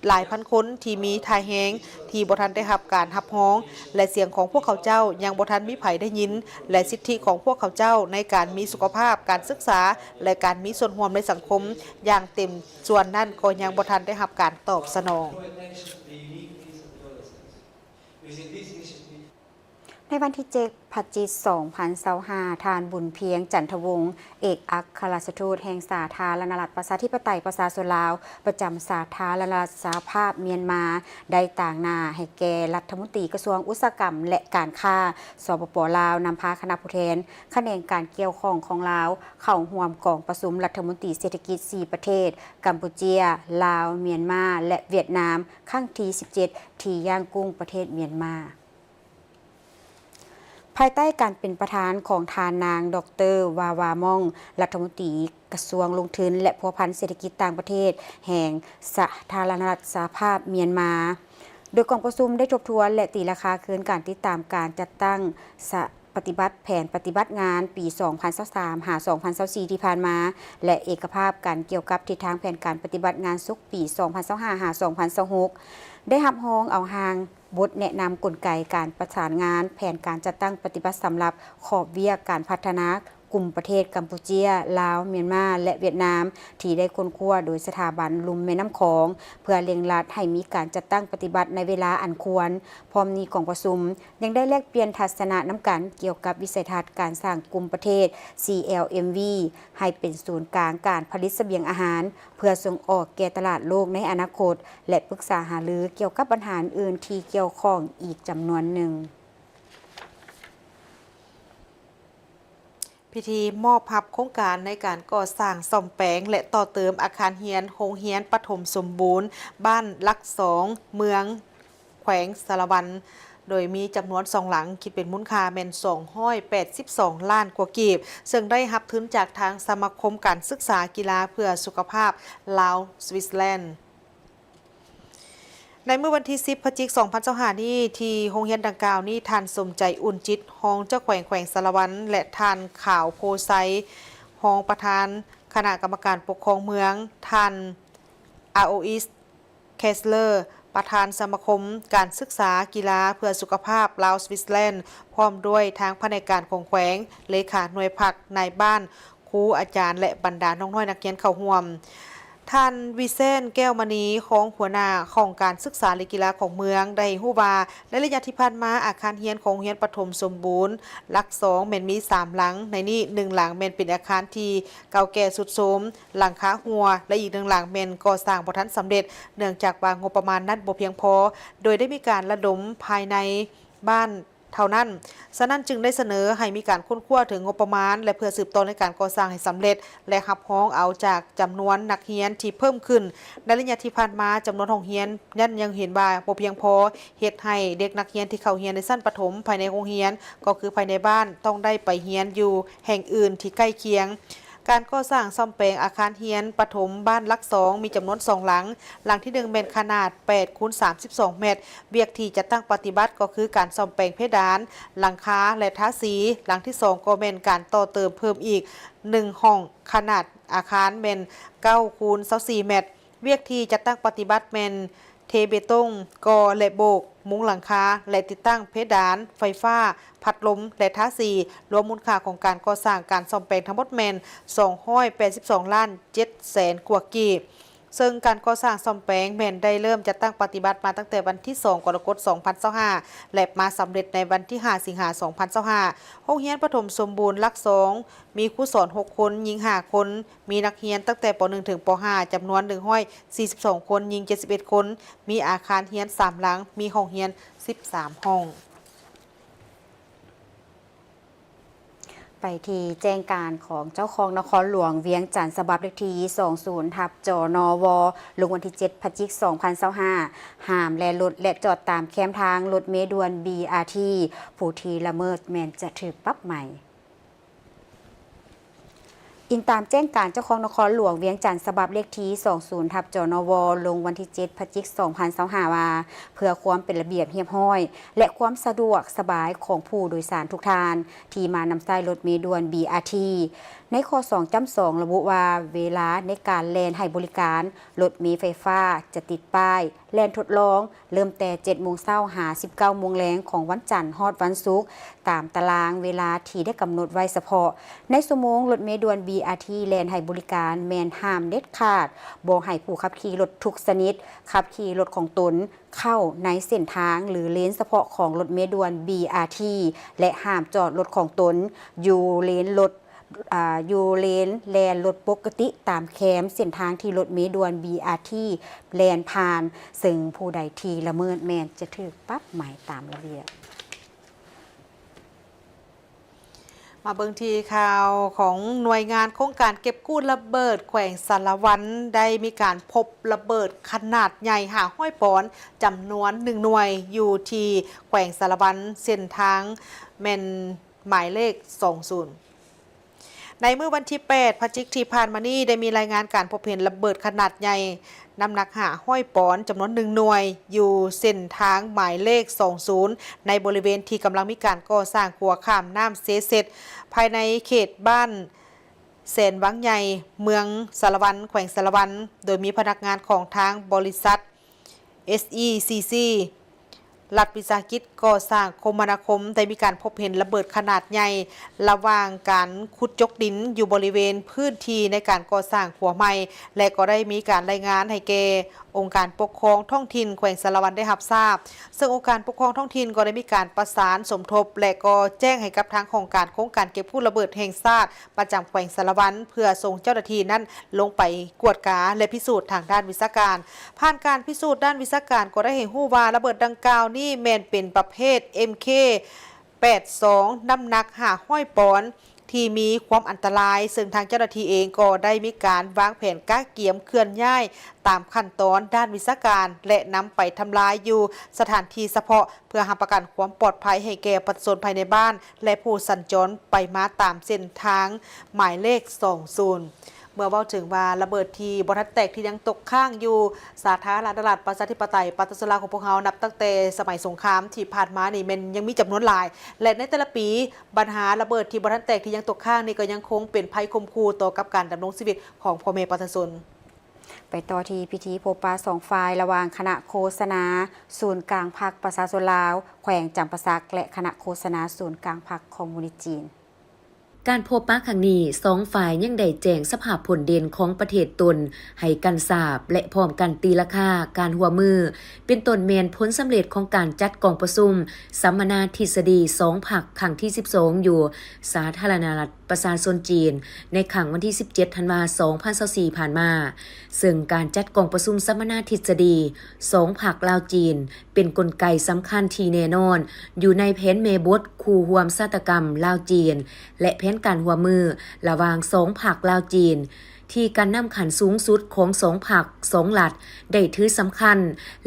หลายพันคนที่มีทายแฮงที่บ่ทันได้รับการรับร้องและเสียงของพวกเขาเจ้ายังบ่ทันมีไผได้ยินและสิทธิของพวกเขาเจ้าในการมีสุขภาพการศึกษาและการมีส่วนร่วมในสังคมอย่างเต็มส่วนนั้นก็ยังบ่ทันได้รับการตอบสนองในวันที่7 พฤศจิกายน 2025 ทานบุญเพียงจันทวงศ์เอกอัครราชทูตแห่งสาธารณรัฐประชาธิปไตยประชาชนลาวประจำสาธารณรัฐสหภาพเมียนมาได้ต่างหน้าให้แก่รัฐมนตรีกระทรวงอุตสาหกรรมและการค้าสปป.ลาวนำพาคณะผู้แทนแขนงการเกี่ยวข้องของลาวเข้าร่วมกองประชุมรัฐมนตรีเศรษฐกิจ 4 ประเทศกัมพูเชียลาวเมียนมาและเวียดนามครั้งที่ 17 ที่ย่างกุ้งประเทศเมียนมาภายใต้การเป็นประธานของทานนางดร.วาวามองรัฐมนตรีกระทรวงลงทุนและพัวพันธ์เศรษฐกิจต่างประเทศแห่งสาธารณรัฐสหภาพเมียนมาโดยกองประชุมได้ทบทวนและตีราคาคืนการติดตามการจัดตั้งปฏิบัติแผนปฏิบัติงานปี 2023 หา 2024 ที่ผ่านมาและเอกภาพการเกี่ยวกับทิศทางแผนการปฏิบัติงานสุขปี 2025 หา 2026 ได้รับร้องเอาหางบทแนะนำกลไกการประสานงานแผนการจัดตั้งปฏิบัติสำหรับขอบเวียกการพัฒนากลุ่มประเทศกัมพูเชียลาวเมียนมาและเวียดนามที่ได้ค้นคว้าโดยสถาบันลุ่มแม่น้ำของเพื่อเร่งรัดให้มีการจัดตั้งปฏิบัติในเวลาอันควรพร้อมนี้กองประชุมยังได้แลกเปลี่ยนทัศนะน้ำกันเกี่ยวกับวิสัยทัศน์การสร้างกลุ่มประเทศ CLMV ให้เป็นศูนย์กลางการผลิตเสบียงอาหารเพื่อส่งออกแก่ตลาดโลกในอนาคตและปรึกษาหารือเกี่ยวกับปัญหาอื่นที่เกี่ยวข้องอีกจำนวนหนึ่งพิธีมอบพับโครงการในการก่อสร้างซ่อมแปลงและต่อเติมอาคารเรียนโรงเรียนปฐมสมบูรณ์บ้านลัก2เมืองแขวงสารวันโดยมีจำนวน2หลังคิดเป็นมูลค่าแม่น282 ล้านกว่ากีบซึ่งได้รับทุนจากทางสมาคมการศึกษากีฬาเพื่อสุขภาพลาวสวิตเซอร์แลนด์ในเมื่อวันที่ 10 พฤศจิกายน 2025 นี้ที่โรงเรียนดังกล่าวนี้ท่านสมใจอุ่นจิตรองเจ้าแขวงสารวันและท่านข่าวโพไซรองประธานคณะกรรมการปกครองเมืองท่าน อาโออิสเคสเลอร์ประธานสมาคมการศึกษากีฬาเพื่อสุขภาพลาวสวิตเซอร์แลนด์พร้อมด้วยทางแผนกการของแขวงเลขาหน่วยพักนายบ้านครูอาจารย์และบรรดาน้องน้อยนักเรียนเข้าร่วมท่านวิเซนแก้วมณีของหัวหน้าของการศึกษาและกีฬาของเมืองได้ฮู้ว่าในระยะที่ผ่านมาอาคารเรียนของโรงเรียนปฐมสมบูรณ์หลัก2แม่นมี3หลังในนี้1หลังแม่นเป็นอาคารที่เก่าแก่ทรุดโทรมหลังคาหัวและอีก1หลังแม่นก่อสร้างบ่ทันสำเร็จเนื่องจากว่างบประมาณนั้นบ่เพียงพอโดยได้มีการระดมภายในบ้านเท่านั้นฉะนั้นจึงได้เสนอให้มีการค้นคว้าถึงงบประมาณและเพื่อสืบต่อในการก่อสร้างให้สำเร็จและรับร้องเอาจากจำนวนนักเรียนที่เพิ่มขึ้นในระยะที่ผ่านมาจำนวนโรงเรียนยังเห็นว่าบ่เพียงพอเฮ็ดให้เด็กนักเรียนที่เข้าเรียนในชั้นประถมภายในโรงเรียนก็คือภายในบ้านต้องได้ไปเรียนอยู่แห่งอื่นที่ใกล้เคียงการก่อสร้างซ่อมแปลงอาคารเรียนปฐมบ้านหลัก2มีจำนวน2หลังหลังที่1เป็นขนาด8 คูณ 32 เมตรเวียกที่จะตั้งปฏิบัติก็คือการซ่อมแปลงเพดานหลังคาและทาสีหลังที่2ก็เป็นการต่อเติมเพิ่มอีก1ห้องขนาดอาคารเป็น9 คูณ 24 เมตรเวียกที่จะตั้งปฏิบัติเป็นเทเบตงกอและโบกมุ้งหลังคาและติดตั้งเพดานไฟฟ้าพัดลมและทาสีรวมมูลค่าของการก่อสร้างการซ่อมแปลงทั้งหมดแมน282 ล้าน 7 แสนกว่ากีบซึ่งการก่อสร้างซ่อมแปลงแมนได้เริ่มจะตั้งปฏิบัติมาตั้งแต่วันที่2 กรกฎาคม 2025และมาสำเร็จในวันที่5 สิงหาคม 2025โรงเรียนปฐมสมบูรณ์หลัก2มีครูสอน6คนหญิง5คนมีนักเรียนตั้งแต่ป .1 ถึงป .5 จำนวน142คนหญิง71คนมีอาคารเรียน3หลังมีห้องเรียน13ห้องไปที่แจ้งการของเจ้าของนครหลวงเวียงจันทร์ฉบับเลขที่20/จนวลงวันที่7 พฤศจิกายน 2025ห้ามแล่นรถและจอดตามแคมทางรถเมล์ด่วน BRT ผู้ที่ละเมิดแม่นจะถูกปรับใหม่อิงตามแจ้งการเจ้าของนครหลวงเวียงจันทร์ฉบับเลขที่20/จนวลงวันที่7 พฤศจิกายน 2025ว่าเพื่อความเป็นระเบียบเรียบร้อยและความสะดวกสบายของผู้โดยสารทุกท่านที่มานำใช้รถเมล์ด่วน BRT ในข้อ2.2 ระบุว่าเวลาในการแล่นให้บริการรถเมล์ไฟฟ้าจะติดป้ายแล่นทดลองเริ่มแต่ 7:00 นหา 19:00 นแลงของวันจันทร์ฮอดวันศุกร์ตามตารางเวลาที่ได้กำหนดไว้เฉพาะในชั่วโมงรถเมล์ด่วน BRT แล่นให้บริการแม่นห้ามเด็ดขาดบ่ให้ผู้ขับขี่รถทุกชนิดขับขี่รถของตนเข้าในเส้นทางหรือเลนเฉพาะของรถเมล์ด่วน BRT และห้ามจอดรถของตนอยู่เลนแลนรถปกติตามแคมเส้นทางที่รถเมล์ด่วน BRT แลนผ่านซึ่งผู้ใดที่ละเมิดแม่นจะถูกปรับใหม่ตามระเบียบมาเบิ่งทีข่าวของหน่วยงานโครงการเก็บกู้ระเบิดแขวงสารวันได้มีการพบระเบิดขนาดใหญ่หาห้อยปอนจำนวน1หน่วยอยู่ที่แขวงสารวันเส้นทางแม่นหมายเลข20ในเมื่อวันที่8 พฤศจิกายนที่ผ่านมานี้ได้มีรายงานการพบเห็นระเบิดขนาดใหญ่น้ำหนักหาห้อยปอนจำนวน1หน่วยอยู่เส้นทางหมายเลข20ในบริเวณที่กำลังมีการก่อสร้างขัวข้ามน้ำเสร็จภายในเขตบ้านแสนวังใหญ่เมืองสารวันแขวงสารวันโดยมีพนักงานของทางบริษัท SECC รัฐวิสาหกิจก่อสร้างคมนาคมได้มีการพบเห็นระเบิดขนาดใหญ่ระหว่างการขุดจกดินอยู่บริเวณพื้นที่ในการก่อสร้างขัวใหม่และก็ได้มีการรายงานให้แก่องค์การปกครองท้องถิ่นแขวงสารวันได้รับทราบซึ่งองค์การปกครองท้องถิ่นก็ได้มีการประสานสมทบและก็แจ้งให้กับทางโครงการเก็บกู้ระเบิดแห่งชาติประจำแขวงสารวันเพื่อส่งเจ้าหน้าที่นั้นลงไปกวดกาและพิสูจน์ทางด้านวิชาการผ่านการพิสูจน์ด้านวิชาการก็ได้เห็นฮู้ว่าระเบิดดังกล่าวนี้แม่นเป็นประเภท MK82 น้ำหนัก5ห้อยปอนด์ที่มีความอันตรายซึ่งทางเจ้าหน้าที่เองก็ได้มีการวางแผนก้าเกียมเคลื่อนย้ายตามขั้นตอนด้านวิชาการและนำไปทำลายอยู่สถานที่เฉพาะเพื่อหาประกันความปลอดภัยให้แก่ประชาชนภายในบ้านและผู้สัญจรไปมาตามเส้นทางหมายเลข20เมื่อเว้าถึงว่าระเบิดที่บ่ทันแตกที่ยังตกค้างอยู่สาธารณรัฐประชาธิปไตยปัตตานีของพวกเฮานับตั้งแต่สมัยสงครามที่ผ่านมานี่มันยังมีจำนวนหลายและในแต่ละปีปัญหาระเบิดที่บ่ทันแตกที่ยังตกค้างนี่ก็ยังคงเป็นภัยคมคูต่อกับการดำรงชีวิตของพ่อแม่ประชาชน ไปต่อที่พิธีพบปะสองฝ่ายระหว่างคณะโฆษณาศูนย์กลางพรรคประชาชนลาวแขวงจำปาสักและคณะโฆษณาศูนย์กลางพรรคคอมมิวนิสต์จีนการพบปะครั้งนี้สองฝ่ายยังได้แจ้งสภาพผลเด่นของประเทศตนให้กันทราบและพร้อมกันตีราคาการหัวมือเป็นต้นแมนผลสำเร็จของการจัดกองประชุมสัมมนาทฤษฎี2 พรรคครั้งที่12อยู่สาธารณรัฐประชาชนจีนในครั้งวันที่17ธันวาคม2024ผ่านมาซึ่งการจัดกองประชุมสัมมนาทฤษฎี2 พรรคลาวจีนเป็นกลไกสำคัญที่แน่นอนอยู่ในแผนเมบทคู่ร่วมชาตกรรมลาวจีนและแผนการหัวมือระหว่าง2 พรรคลาวจีนที่การนำขันสูงสุดของ2 พรรค2 รัฐได้ถือสำคัญ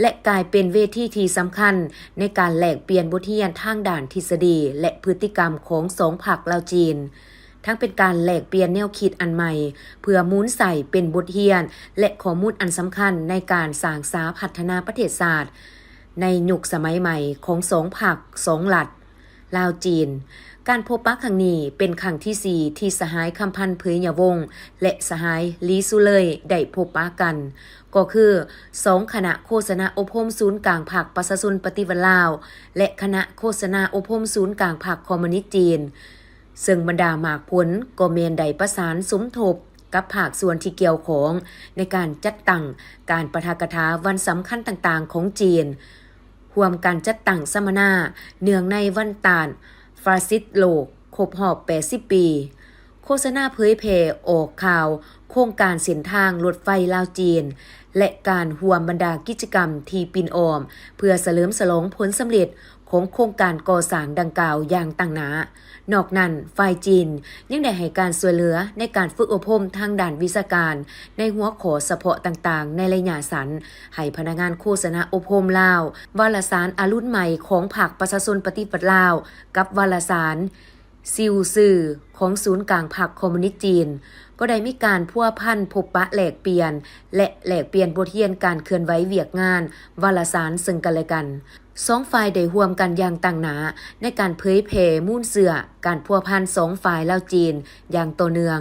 และกลายเป็นเวทีที่สำคัญในการแลกเปลี่ยนบทเรียนทางด้านทฤษฎีและพฤติกรรมของ2 พรรคลาวจีนทั้งเป็นการแลกเปลี่ยนแนวคิดอันใหม่เพื่อหมุนใส่เป็นบทเรียนและข้อมูลอันสำคัญในการสร้างสาพัฒนาประเทศชาติในยุคสมัยใหม่ของ2 พรรค2 รัฐลาวจีนการพบปะครั้งนี้เป็นครั้งที่4ที่สหายคำพันธ์เผยยวงศ์และสหายลีซุเลยได้พบปะกันก็คือ2 คณะโฆษณาอบรมศูนย์กลางพรรคประชาชนปฏิวัติลาวและคณะโฆษณาอบรมศูนย์กลางพรรคคอมมิวนิสต์จีนซึ่งบรรดาหมากผลก็แม่นได้ประสานสมทบกับภาคส่วนที่เกี่ยวข้องในการจัดตั้งการปาฐกถาวันสำคัญต่างๆของจีนร่วมกันจัดตั้งสัมมนาเนื่องในวันต้านฟาสซิสต์โลกครบรอบ80 ปีโฆษณาเผยแพร่ออกข่าวโครงการเส้นทางรถไฟลาวจีนและการร่วมบรรดากิจกรรมที่ปินออมเพื่อเฉลิมฉลองผลสำเร็จของโครงการก่อสร้างดังกล่าวอย่างต่างหน้านอกนั้นฝ่ายจีนยังได้ให้การช่วยเหลือในการฝึกอบรมทางด้านวิชาการในหัวข้อเฉพาะต่างๆในระยะสั้นให้พนักงานโฆษณาอบรมลาววารสารอรุณใหม่ของพรรคประชาชนปฏิวัติลาวกับวารสารซิวซือของศูนย์กลางพรรคคอมมิวนิสต์จีนก็ได้มีการพัวพันพบปะแลกเปลี่ยนและแลกเปลี่ยนบทเรียนการเคลื่อนไหวเวียกงานวารสารซึ่งกันและกัน2 ฝ่ายได้ร่วมกันอย่างต่างหนาในการเผยแผ่มูลเสื่อการพัวพัน2 ฝ่ายลาวจีนอย่างต่อเนื่อง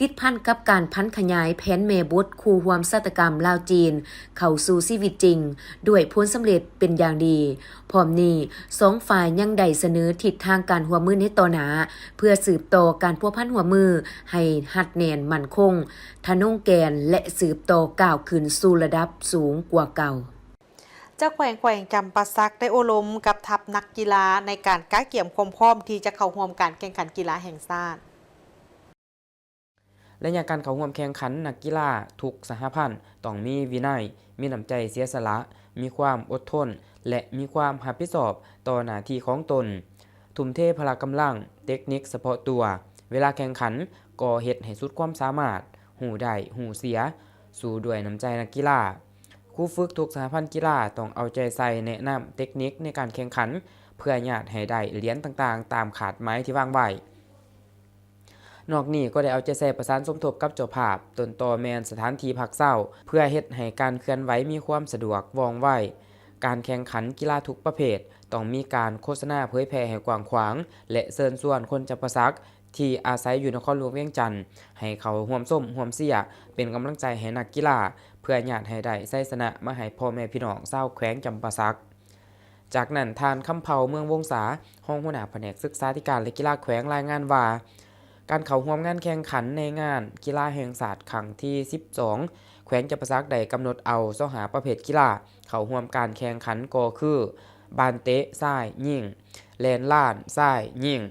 ติดพันกับการพันขยายแผนเมบทคู่ร่วมชาตกรรมลาวจีนเข้าสู่ชีวิตจริงด้วยผลสำเร็จเป็นอย่างดีพร้อมนี้2 ฝ่ายยังได้เสนอทิศทางการหัวมือในต่อหน้าเพื่อสืบต่อการพัวพันหัวมือให้หัดแน่นมั่นคงทะนงแกนและสืบต่อก้าวขึ้นสู่ระดับสูงกว่าเก่าเจ้าแขวงจำปาสักได้โอลมกับทัพนักกีฬาในการก้าเกี่ยมความพร้อมที่จะเข้าร่วมการแข่งขันกีฬาแห่งชาติและอย่างการเข้าร่วมแข่งขันนักกีฬาทุกสหพันธ์ต้องมีวินัยมีน้ำใจเสียสละมีความอดทนและมีความรับผิดชอบต่อหน้าที่ของตนทุ่มเทพละกำลังเทคนิคเฉพาะตัวเวลาแข่งขันก็เฮ็ดให้สุดความสามารถหูได้หูเสียสู้ด้วยน้ำใจนักกีฬาครูฝึกทุกสหพันธ์กีฬาต้องเอาใจใส่แนะนำเทคนิคในการแข่งขันเพื่อญาติให้ได้เหรียญต่างๆตามขาดหมายที่วางไว้นอกนี้ก็ได้เอาใจใส่ประสานสมทบกับเจ้าภาพต้นตอแมนสถานที่พักเศร้าเพื่อเฮ็ดให้การเคลื่อนไหวมีความสะดวกว่องไวการแข่งขันกีฬาทุกประเภทต้องมีการโฆษณาเผยแพร่ให้กว้างขวางและเชิญชวนคนจำปาสักที่อาศัยอยู่นครหลวงเวียงจันทน์ให้เขาร่วมส้มร่วมเสียเป็นกำลังใจให้นักกีฬาเพื่อญาติให้ได้ชัยชนะมาให้พ่อแม่พี่น้องชาวแขวงจำปาสักจากนั้นทานคำเผาเมืองวงศาห้องหัวหน้าแผนกศึกษาธิการและกีฬาแขวงรายงานว่าการเข้าร่วมงานแข่งขันในงานกีฬาแห่งชาติครั้งที่12แขวงจำปาสักได้กำหนดเอา2 หาประเภทกีฬาเข้าร่วมการแข่งขันก็คือบานเตะซ้ายยิงแลนล่านซ้ายยิง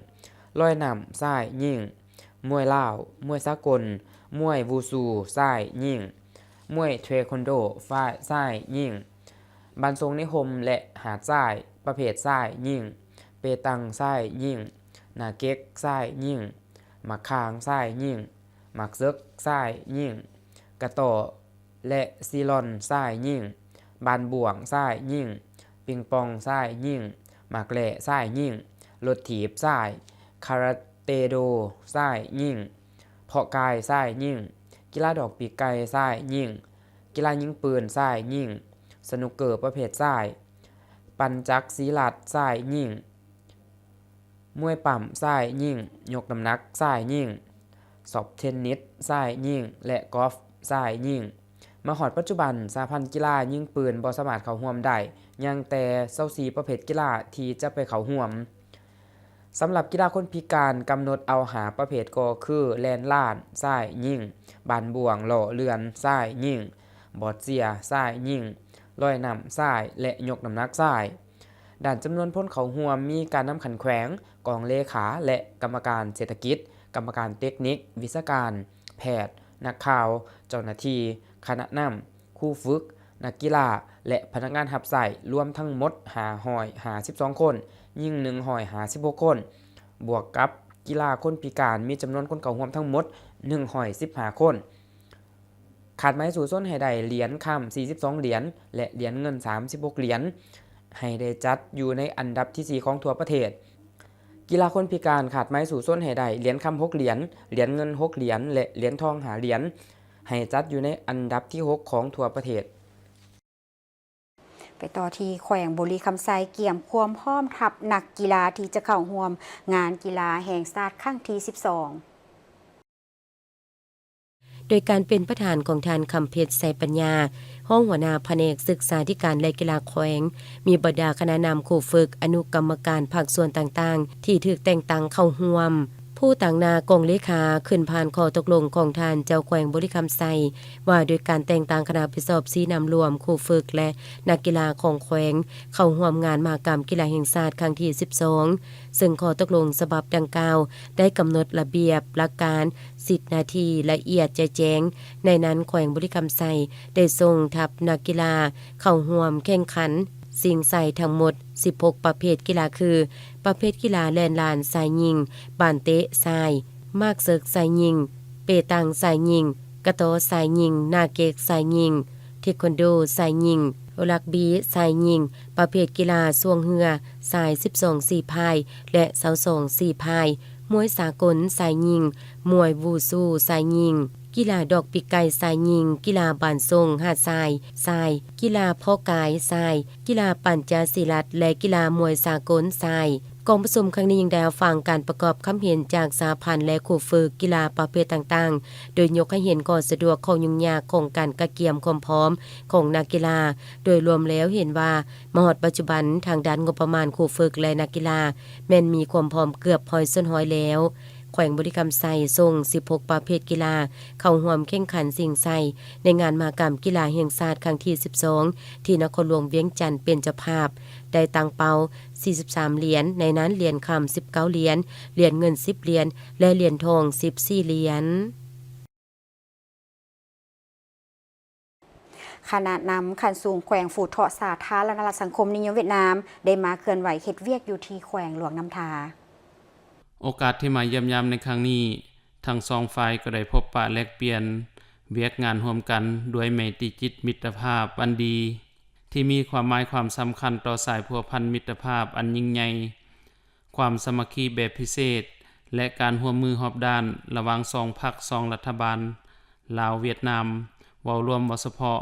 ลอยน้ำซ้ายยิงมวยลาวมวยสากลมวยวูซูซ้ายยิงมวยเทควันโดฝ่ายซ้ายยิงบันทรงนิคมและหาดซ้ายประเภทซ้ายยิงเปตังซ้ายยิงนาเก็กซ้ายยิงหมักคางซ้ายยิงหมักเซึกซ้ายยิงกระต่อและซีลอนซ้ายยิงบานบ่วงซ้ายยิงปิงปองซ้ายยิงหมากแหล่ซ้ายยิงรถถีบซ้ายคาราเตโดซ้ายยิงเพาะกายซ้ายยิงกีฬาดอกปีกไก่ซ้ายยิงกีฬายิงปืนซ้ายยิงสนุกเกอร์ประเภทซ้ายปัญจักศีลัดซ้ายยิงมวยปั่มซ้ายยิงยกน้ำหนักซ้ายยิงสอบเทนนิสซ้ายยิงและกอล์ฟซ้ายยิง มาฮอดปัจจุบันสหพันธ์กีฬายิงปืนบ่สามารถเข้าร่วมได้ยังแต่24ประเภทกีฬาที่จะไปเข้าร่วมสำหรับกีฬาคนพิการกำหนดเอาหาประเภทก็คือแล่นล่านซ้ายยิงบานบ่วงหล่อเรือนซ้ายยิงบอดเสียซ้ายยิงลอยน้ำซ้ายและยกน้ำหนักซ้ายด้านจำนวนพ้นเข้าร่วมมีการนำขันแขวงกองเลขาและกรรมการเศรษฐกิจกรรมการเทคนิควิศการแพทย์นักข่าวเจ้าหน้าที่คณะนำครูฝึกนักกีฬาและพนักงานรับใช้รวมทั้งหมด552คนยิง156คนบวกกับกีฬาคนพิการมีจำนวนคนเข้าร่วมทั้งหมด115คนขาดไม้สู่ส้นให้ได้เหรียญคำ42เหรียญและเหรียญเงิน36เหรียญให้ได้จัดอยู่ในอันดับที่4ของทั่วประเทศกีฬาคนพิการขาดไม้สู่ส้นให้ได้เหรียญคำ6เหรียญเหรียญเงิน6เหรียญและเหรียญทอง5เหรียญให้จัดอยู่ในอันดับที่6ของทั่วประเทศไปต่อที่แขวงบุรีคำไซเกี่ยมความพร้อมทัพนักกีฬาที่จะเข้าร่วมงานกีฬาแห่งชาติครั้งที่12โดยการเป็นประธานของทานคำเพชรไสปัญญาห้องหัวหน้าแผนกศึกษาธิการและกีฬาแขวงมีบรรดาคณะนำครูฝึกอนุกรรมการภาคส่วนต่างๆที่ถูกแต่งตั้งเข้าร่วมผู้ต่างหน้ากองเลขาขึ้นผ่านข้อตกลงของทานเจ้าแขวงบุรีคำไซว่าโดยการแต่งตั้งคณะผู้สอบสีนำรวมครูฝึกและนักกีฬาของแขวงเข้าร่วมงานมหกรรมกีฬาแห่งชาติครั้งที่12ซึ่งข้อตกลงฉบับดังกล่าวได้กำหนดระเบียบหลักการ10นาทีละเอียดแจ้งในนั้นแขวงบุรีคำไซได้ส่งทัพนักกีฬาเข้าร่วมแข่งขันสิ่งใส่ทั้งหมด16ประเภทกีฬาคือประเภทกีฬาแล่นลานสายยิงบานเตะสายมากเซิกสายยิงเปตังสายยิงกระโตสายยิงนาเกกสายยิงเทควันโดสายยิงรักบีสายยิงประเภทกีฬาส่วงเหือสาย12สี่พายและเสา2สี่พายมวยสากลสายยิงมวยวูซูสายยิงกีฬาดอกปีกไก่สายยิงกีฬาบานทรงหาดทรายกีฬาเพาะกายทรายกีฬาปั่นจักรศิลัดและกีฬามวยสากลทรายกองประชุมครั้งนี้ยังได้ฟังการประกอบคำเห็นจากสหพันธ์และครูฝึกกีฬาประเภทต่างๆโดยยกให้เห็นข้อสะดวกของยุ่งยากของการกระเกียมความพร้อมของนักกีฬาโดยรวมแล้วเห็นว่ามหอดปัจจุบันทางด้านงบประมาณครูฝึกและนักกีฬาแม้นมีความพร้อมเกือบ100%แล้วแขวงบุรีคำไซส่ง16ประเภทกีฬาเข้าร่วมแข่งขันสิ่งใส่ในงานมหกรรมกีฬาแห่งชาติครั้งที่12ที่นครหลวงเวียงจันทน์เป็นเจ้าภาพได้ตั้งเป้า43เหรียญในนั้นเหรียญคำ19เหรียญเหรียญเงิน10เหรียญและเหรียญทอง14เหรียญคณะนำขันสูงแขวงฝูเถาะสาธารณรัฐสังคมนิยมเวียดนามได้มาเคลื่อนไหวเฮ็ดเวียกอยู่ที่แขวงหลวงน้ำทาโอกาสที่มาเยี่ยมยามในครั้งนี้ทั้งสองฝ่ายก็ได้พบปะแลกเปลี่ยนเวียกงานร่วมกันด้วยไมตรีจิตมิตรภาพอันดีที่มีความหมายความสำคัญต่อสายพัวพันมิตรภาพอันยิ่งใหญ่ความสามัคคีแบบพิเศษและการร่วมมือรอบด้านระหว่าง2พรรค2รัฐบาลลาวเวียดนามเว้ารวมบ่เฉพาะ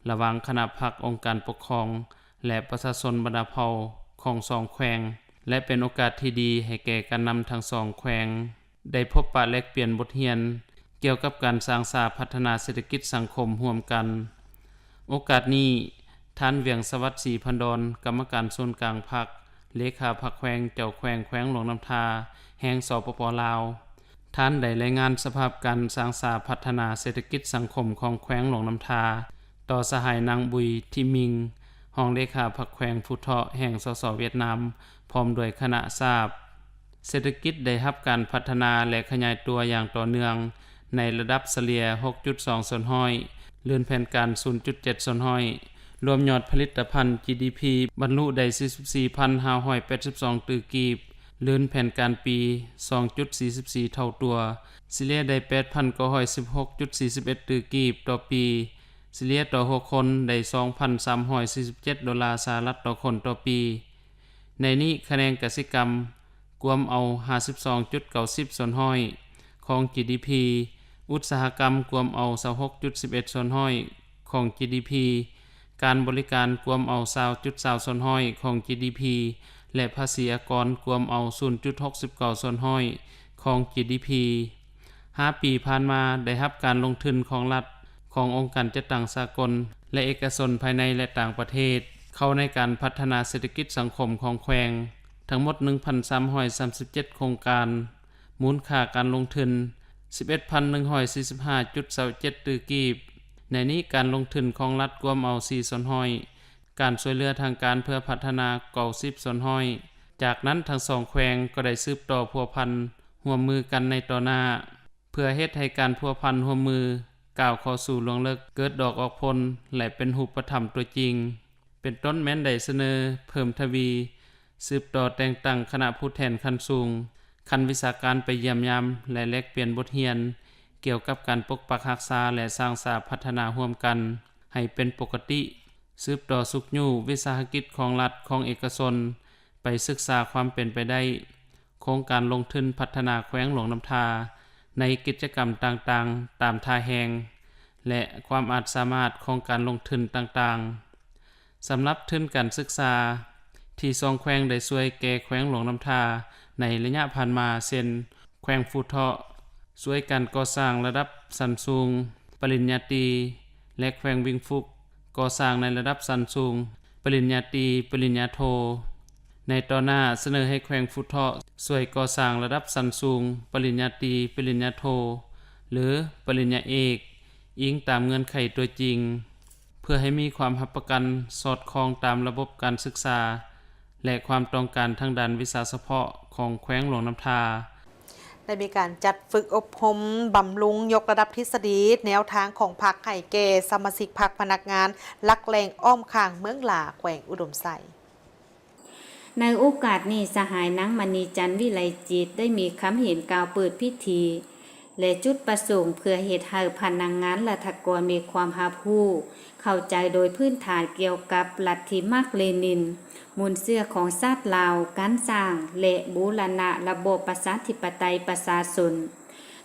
ระหว่างคณะพรรคองค์การปกครองและประชาชนบรรดาเผ่าของ2แขวงและเป็นโอกาสที่ดีให้แก่การนำทั้ง2แขวงได้พบปะแลกเปลี่ยนบทเรียนเกี่ยวกับการสร้างสาพัฒนาเศรษฐกิจสังคมร่วมกันโอกาสนี้ท่านเวียงสวัสดิ์ศรีพันดรกรรมการส่วนกลางพรรคเลขาพรรคแขวงเจ้าแขวงแขวงหลวงน้ำทาแห่งสปป.ลาวท่านได้รายงานสภาพการสร้างสาพัฒนาเศรษฐกิจสังคมของแขวงหลวงน้ำทาต่อสหายนางบุยที่มิงห้องเลขาพรรคแขวงฟูเถาะแห่งสสเวียดนามพร้อมด้วยคณะทราบเศรษฐกิจได้รับการพัฒนาและขยายตัวอย่างต่อเนื่องในระดับเฉลี่ย 6.2 ส่วนห้อยเลื่อนแผนการ 0.7 ส่วนห้อยรวมยอดผลิตภัณฑ์ GDP บรรลุได้ 44,582 ตือกีบเลื่อนแผนการปี 2.44 เท่าตัวเฉลี่ยได้ 8,916.41 ตือกีบต่อปีเฉลี่ยต่อ6คนได้ 2,347 ดอลลาร์สหรัฐต่อคนต่อปีในนี้คะแนนกสิกรรมกวมเอา 52.90 ส่วนห้อยของ GDP อุตสาหกรรมกวมเอา 26.11 ส่วนห้อยของ GDP การบริการกวมเอา 20.20 ส่วนห้อยของ GDP และภาษีอากรกวมเอา 0.69 ส่วนห้อยของ GDP 5 ปีผ่านมาได้รับการลงทุนของรัฐ ขององค์การจัดตั้งสากลและเอกชนภายในและต่างประเทศเข้าในการพัฒนาเศรษฐกิจสังคมของแขวงทั้งหมด 1,337 โครงการมูลค่าการลงทุน 11,145.27 ตื้อกีบในนี้การลงทุนของรัฐรวมเอา4ส่วนห้อยการช่วยเหลือทางการเพื่อพัฒนา90ส่วนห้อยจากนั้นทั้งสองแขวงก็ได้สืบต่อพัวพันร่วมมือกันในต่อหน้าเพื่อเฮ็ดให้การพัวพันร่วมมือก้าวเข้าสู่ลวงเลิกเกิดดอกออกผลและเป็นรูปธรรมตัวจริงเป็นต้นแม้นได้เสนอเพิ่มทวีสืบต่อแต่งตั้งคณะผู้แทนขั้นสูงขั้นวิชาการไปเยี่ยมยามและแลกเปลี่ยนบทเรียนเกี่ยวกับการปกปักรักษาและสร้างสรรค์พัฒนาร่วมกันให้เป็นปกติสืบต่อสุขอยู่วิสาหกิจของรัฐของเอกชนไปศึกษาความเป็นไปได้โครงการลงทุนพัฒนาแขวงหลวงน้ำทาในกิจกรรมต่างๆตามท่าแหงและความอาจสามารถของการลงทุนต่างๆสำหรับทุนการศึกษาที่สองแขวงได้ช่วยแก่แขวงหลวงน้ำทาในระยะผ่านมาเช่นแขวงฟูเทาะช่วยกันก่อสร้างระดับชั้นสูงปริญญาตรีและแขวงวิงฟุกก่อสร้างในระดับชั้นสูงปริญญาตรีปริญญาโทในต่อหน้าเสนอให้แขวงฟูเทาะช่วยก่อสร้างระดับชั้นสูงปริญญาตรีปริญญาโทหรือปริญญาเอกอิงตามเงื่อนไขตัวจริงเพื่อให้มีความรับประกันสอดคล้องตามระบบการศึกษาและความต้องการทางด้านวิชาเฉพาะของแขวงหลวงน้ำทาได้มีการจัดฝึกอบรมบำรุงยกระดับทฤษฎีแนวทางของพรรคให้แก่สมาชิกพรรคพนักงานลักแรงอ้อมข้างเมืองหลาแขวงอุดมไซในโอกาสนี้สหายนางมณีจันทร์วิไลจิตได้มีคำเห็นกล่าวเปิดพิธีและจุดประสงค์เพื่อเหตุให้พนักงานรัฐกรมีความรับรู้เข้าใจโดยพื้นฐานเกี่ยวกับลัทธิมาร์กเลนินมูลเชื่อของชาติลาวการสร้างและบูรณะระบบประชาธิปไตยประชาชน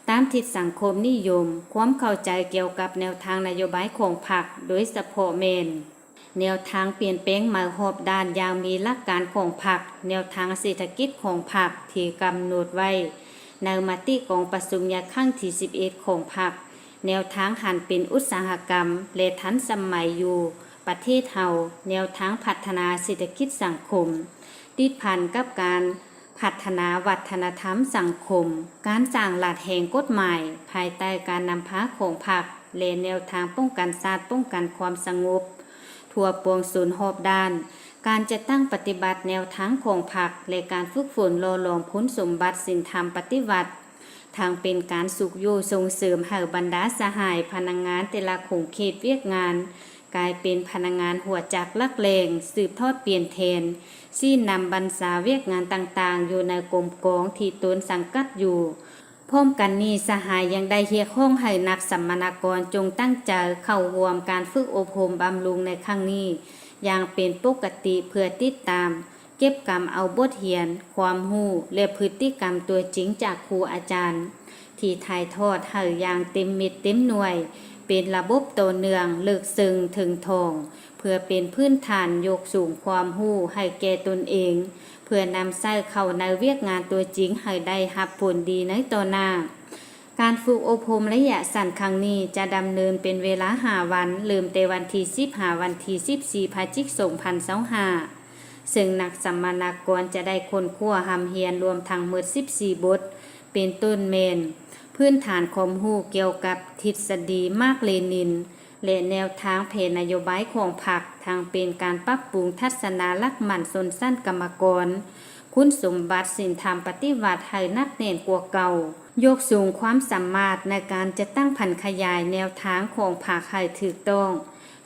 ตามทิศสังคมนิยมความเข้าใจเกี่ยวกับแนวทางนโยบายของพรรคโดยเฉพาะแมนแนวทางเปลี่ยนแปลงมารอบด้านอย่างมีหลักการของพรรคแนวทางเศรษฐกิจของพรรคที่กำหนดไว้ในมติของประชุมใหญ่ครั้งที่11ของพรรคแนวทางหันเป็นอุตสาหกรรมและทันสมัยอยู่ประเทศเฮาแนวทางพัฒนาเศรษฐกิจสังคมติดพันกับการพัฒนาวัฒนธรรมสังคมการสร้างหลักแห่งกฎหมายภายใต้การนำพาของพรรคและแนวทางป้องกันชาติป้องกันความสงบทั่วปวงส่วนรอบด้านการจะตั้งปฏิบัติแนวทางของพรรคและการฝึกฝนหล่อหลอมคุณสมบัติศีลธรรมปฏิบัติทางเป็นการสุขอยู่ส่งเสริมให้บรรดาสหายพนักงานแต่ละโครงเขตเวียกงานกลายเป็นพนักงานหัวจักรลักแรงสืบทอดเปลี่ยนแทนซี่นำบรรษาเวียกงานต่างๆอยู่ในกรมกองที่ตนสังกัดอยู่พร้อมกันนี้สหายยังได้เรียกร้องให้นักสัมมนากรจงตั้งใจเข้าร่วมการฝึกอบรมบำรุงในครั้งนี้อย่างเป็นปกติเพื่อติดตามเก็บกรรมเอาบทเรียนความรู้และพฤติกรรมตัวจริงจากครูอาจารย์ที่ถ่ายทอดให้อย่างเต็มเม็ดเต็มหน่วยเป็นระบบต่อเนื่องลึกซึ้งถึงทองเพื่อเป็นพื้นฐานยกสูงความรู้ให้แก่ตนเองเพื่อนำใช้เข้าในเวียกงานตัวจริงให้ได้รับผลดีในต่อหน้าการฝึกอบรมระยะสั้นครั้งนี้จะดำเนินเป็นเวลา5วันเริ่มแต่วันที่10วันที่14พฤศจิกายน2025ซึ่งนักสัมมนากรจะได้ค้นคว้าหำเรียนรวมทั้งหมด14บทเป็นต้นเมนพื้นฐานความรู้เกี่ยวกับทฤษฎีมาร์กเลนินและแนวทางแผนนโยบายของพรรคทางเป็นการปรับปรุงทัศนลักษณ์มั่นชนชั้นกรรมกรคุณสมบัติศีลธรรมปฏิบัติให้หนักแน่นกว่าเก่ายกสูงความสามารถในการจะตั้งพันขยายแนวทางของพรรคให้ถูกต้อง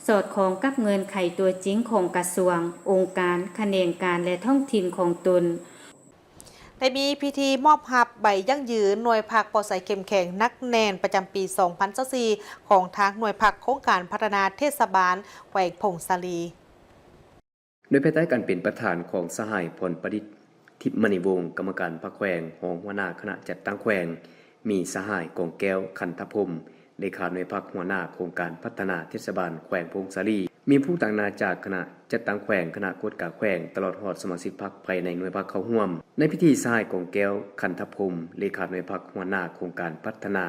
สอดคล้องกับเงินไขตัวจริงของกระทรวงองค์การแขนงการและท้องถิ่นของตนได้มีพิธีมอบหับใบยั่งยืนหน่วยผักปลอดสารเข้มแข็งนักแน่นประจำปี 2024 ของทางหน่วยผักโครงการพัฒนาเทศบาลแขวงพงศาลีโดยภายใต้การเป็นประธานของสหายพลประดิษฐ์ทิพย์มณีวงศ์กรรมการพรรคแขวงรองหัวหน้าคณะจัดตั้งแขวงมีสหายกองแก้วขันธพรมเลขาหน่วยพรรคหัวหน้าโครงการพัฒนาเทศบาลแขวงพงศาลีมีผู้ต่างนาจากคณะจัดตั้งแขวงคณะกฎกาแขวงตลอดฮอดสมาชิกพรรคภายในหน่วยพรรคเข้าร่วมในพิธีสหายกองแก้วขันธพรมเลขาหน่วยพรรคหัวหน้าโครงการพัฒนา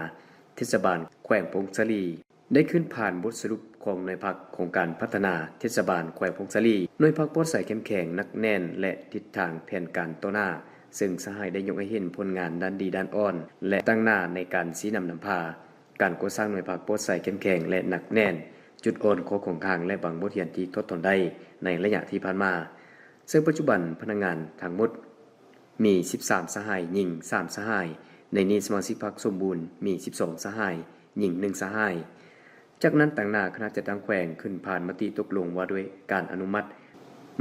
เทศบาลแขวงพงศาลี ได้ขึ้นผ่านบทสรุปของหน่วยพักโครงการพัฒนาเทศบาลแขวงพงศาลีหน่วยพักปลดใส่เข้มแข็งนักแน่นและทิศทางแผนการต่อหน้าซึ่งสหายได้ยกให้เห็นผลงานด้านดีด้านอ่อนและตั้งหน้าในการชี้นำนำพาการก่อสร้างหน่วยพักปลดใส่เข้มแข็งและหนักแน่นจุดอ่อนของทางและบางบทเรียนที่ทดทนได้ในระยะที่ผ่านมาซึ่งปัจจุบันพนักงานทั้งหมดมี13สหายหญิง3สหายในนี้สมาชิกพรรคสมบูรณ์มี12สหายหญิง1สหายจากนั้นต่างหน้าคณะจัดตั้งแขวงขึ้นผ่านมติตกลงว่าด้วยการอนุมัติ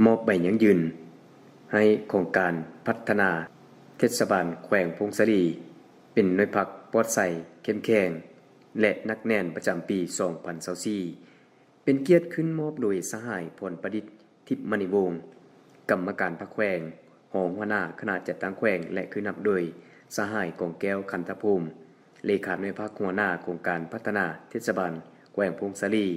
มอบใบยั่งยืนให้โครงการพัฒนาเทศบาลแขวงพงศาลีเป็นหน่วยพักปลอดใส่เข้มแข็งและนักแน่นประจำปี 2024เป็นเกียรติขึ้นมอบโดยสหายพลประดิษฐ์ทิพย์มณีวงศ์กรรมการพรรคแขวงรองหัวหน้าคณะจัดตั้งแขวงและคือนับโดยสหายกองแก้วคันธภูมิเลขาหน่วยพักหัวหน้าโครงการพัฒนาเทศบาลแขวงพงศาลี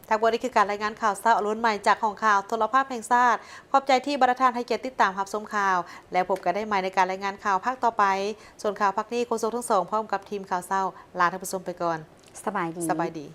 ทางบนี้คือการรายงานข่าวเศร้าอรุณใหม่จากของข่าวโทรภาพแห่งชาติขอบใจที่บรรทานให้เกียรติติดตามรับชมข่าวและพบกันได้ใหม่ในการรายงานข่าวภาคต่อไปส่วนข่าวภาคนี้โฆษกทั้งสองพร้อมกับทีมข่าวเศร้าลาท่านผู้ชมไปก่อน สบายดี สบายดี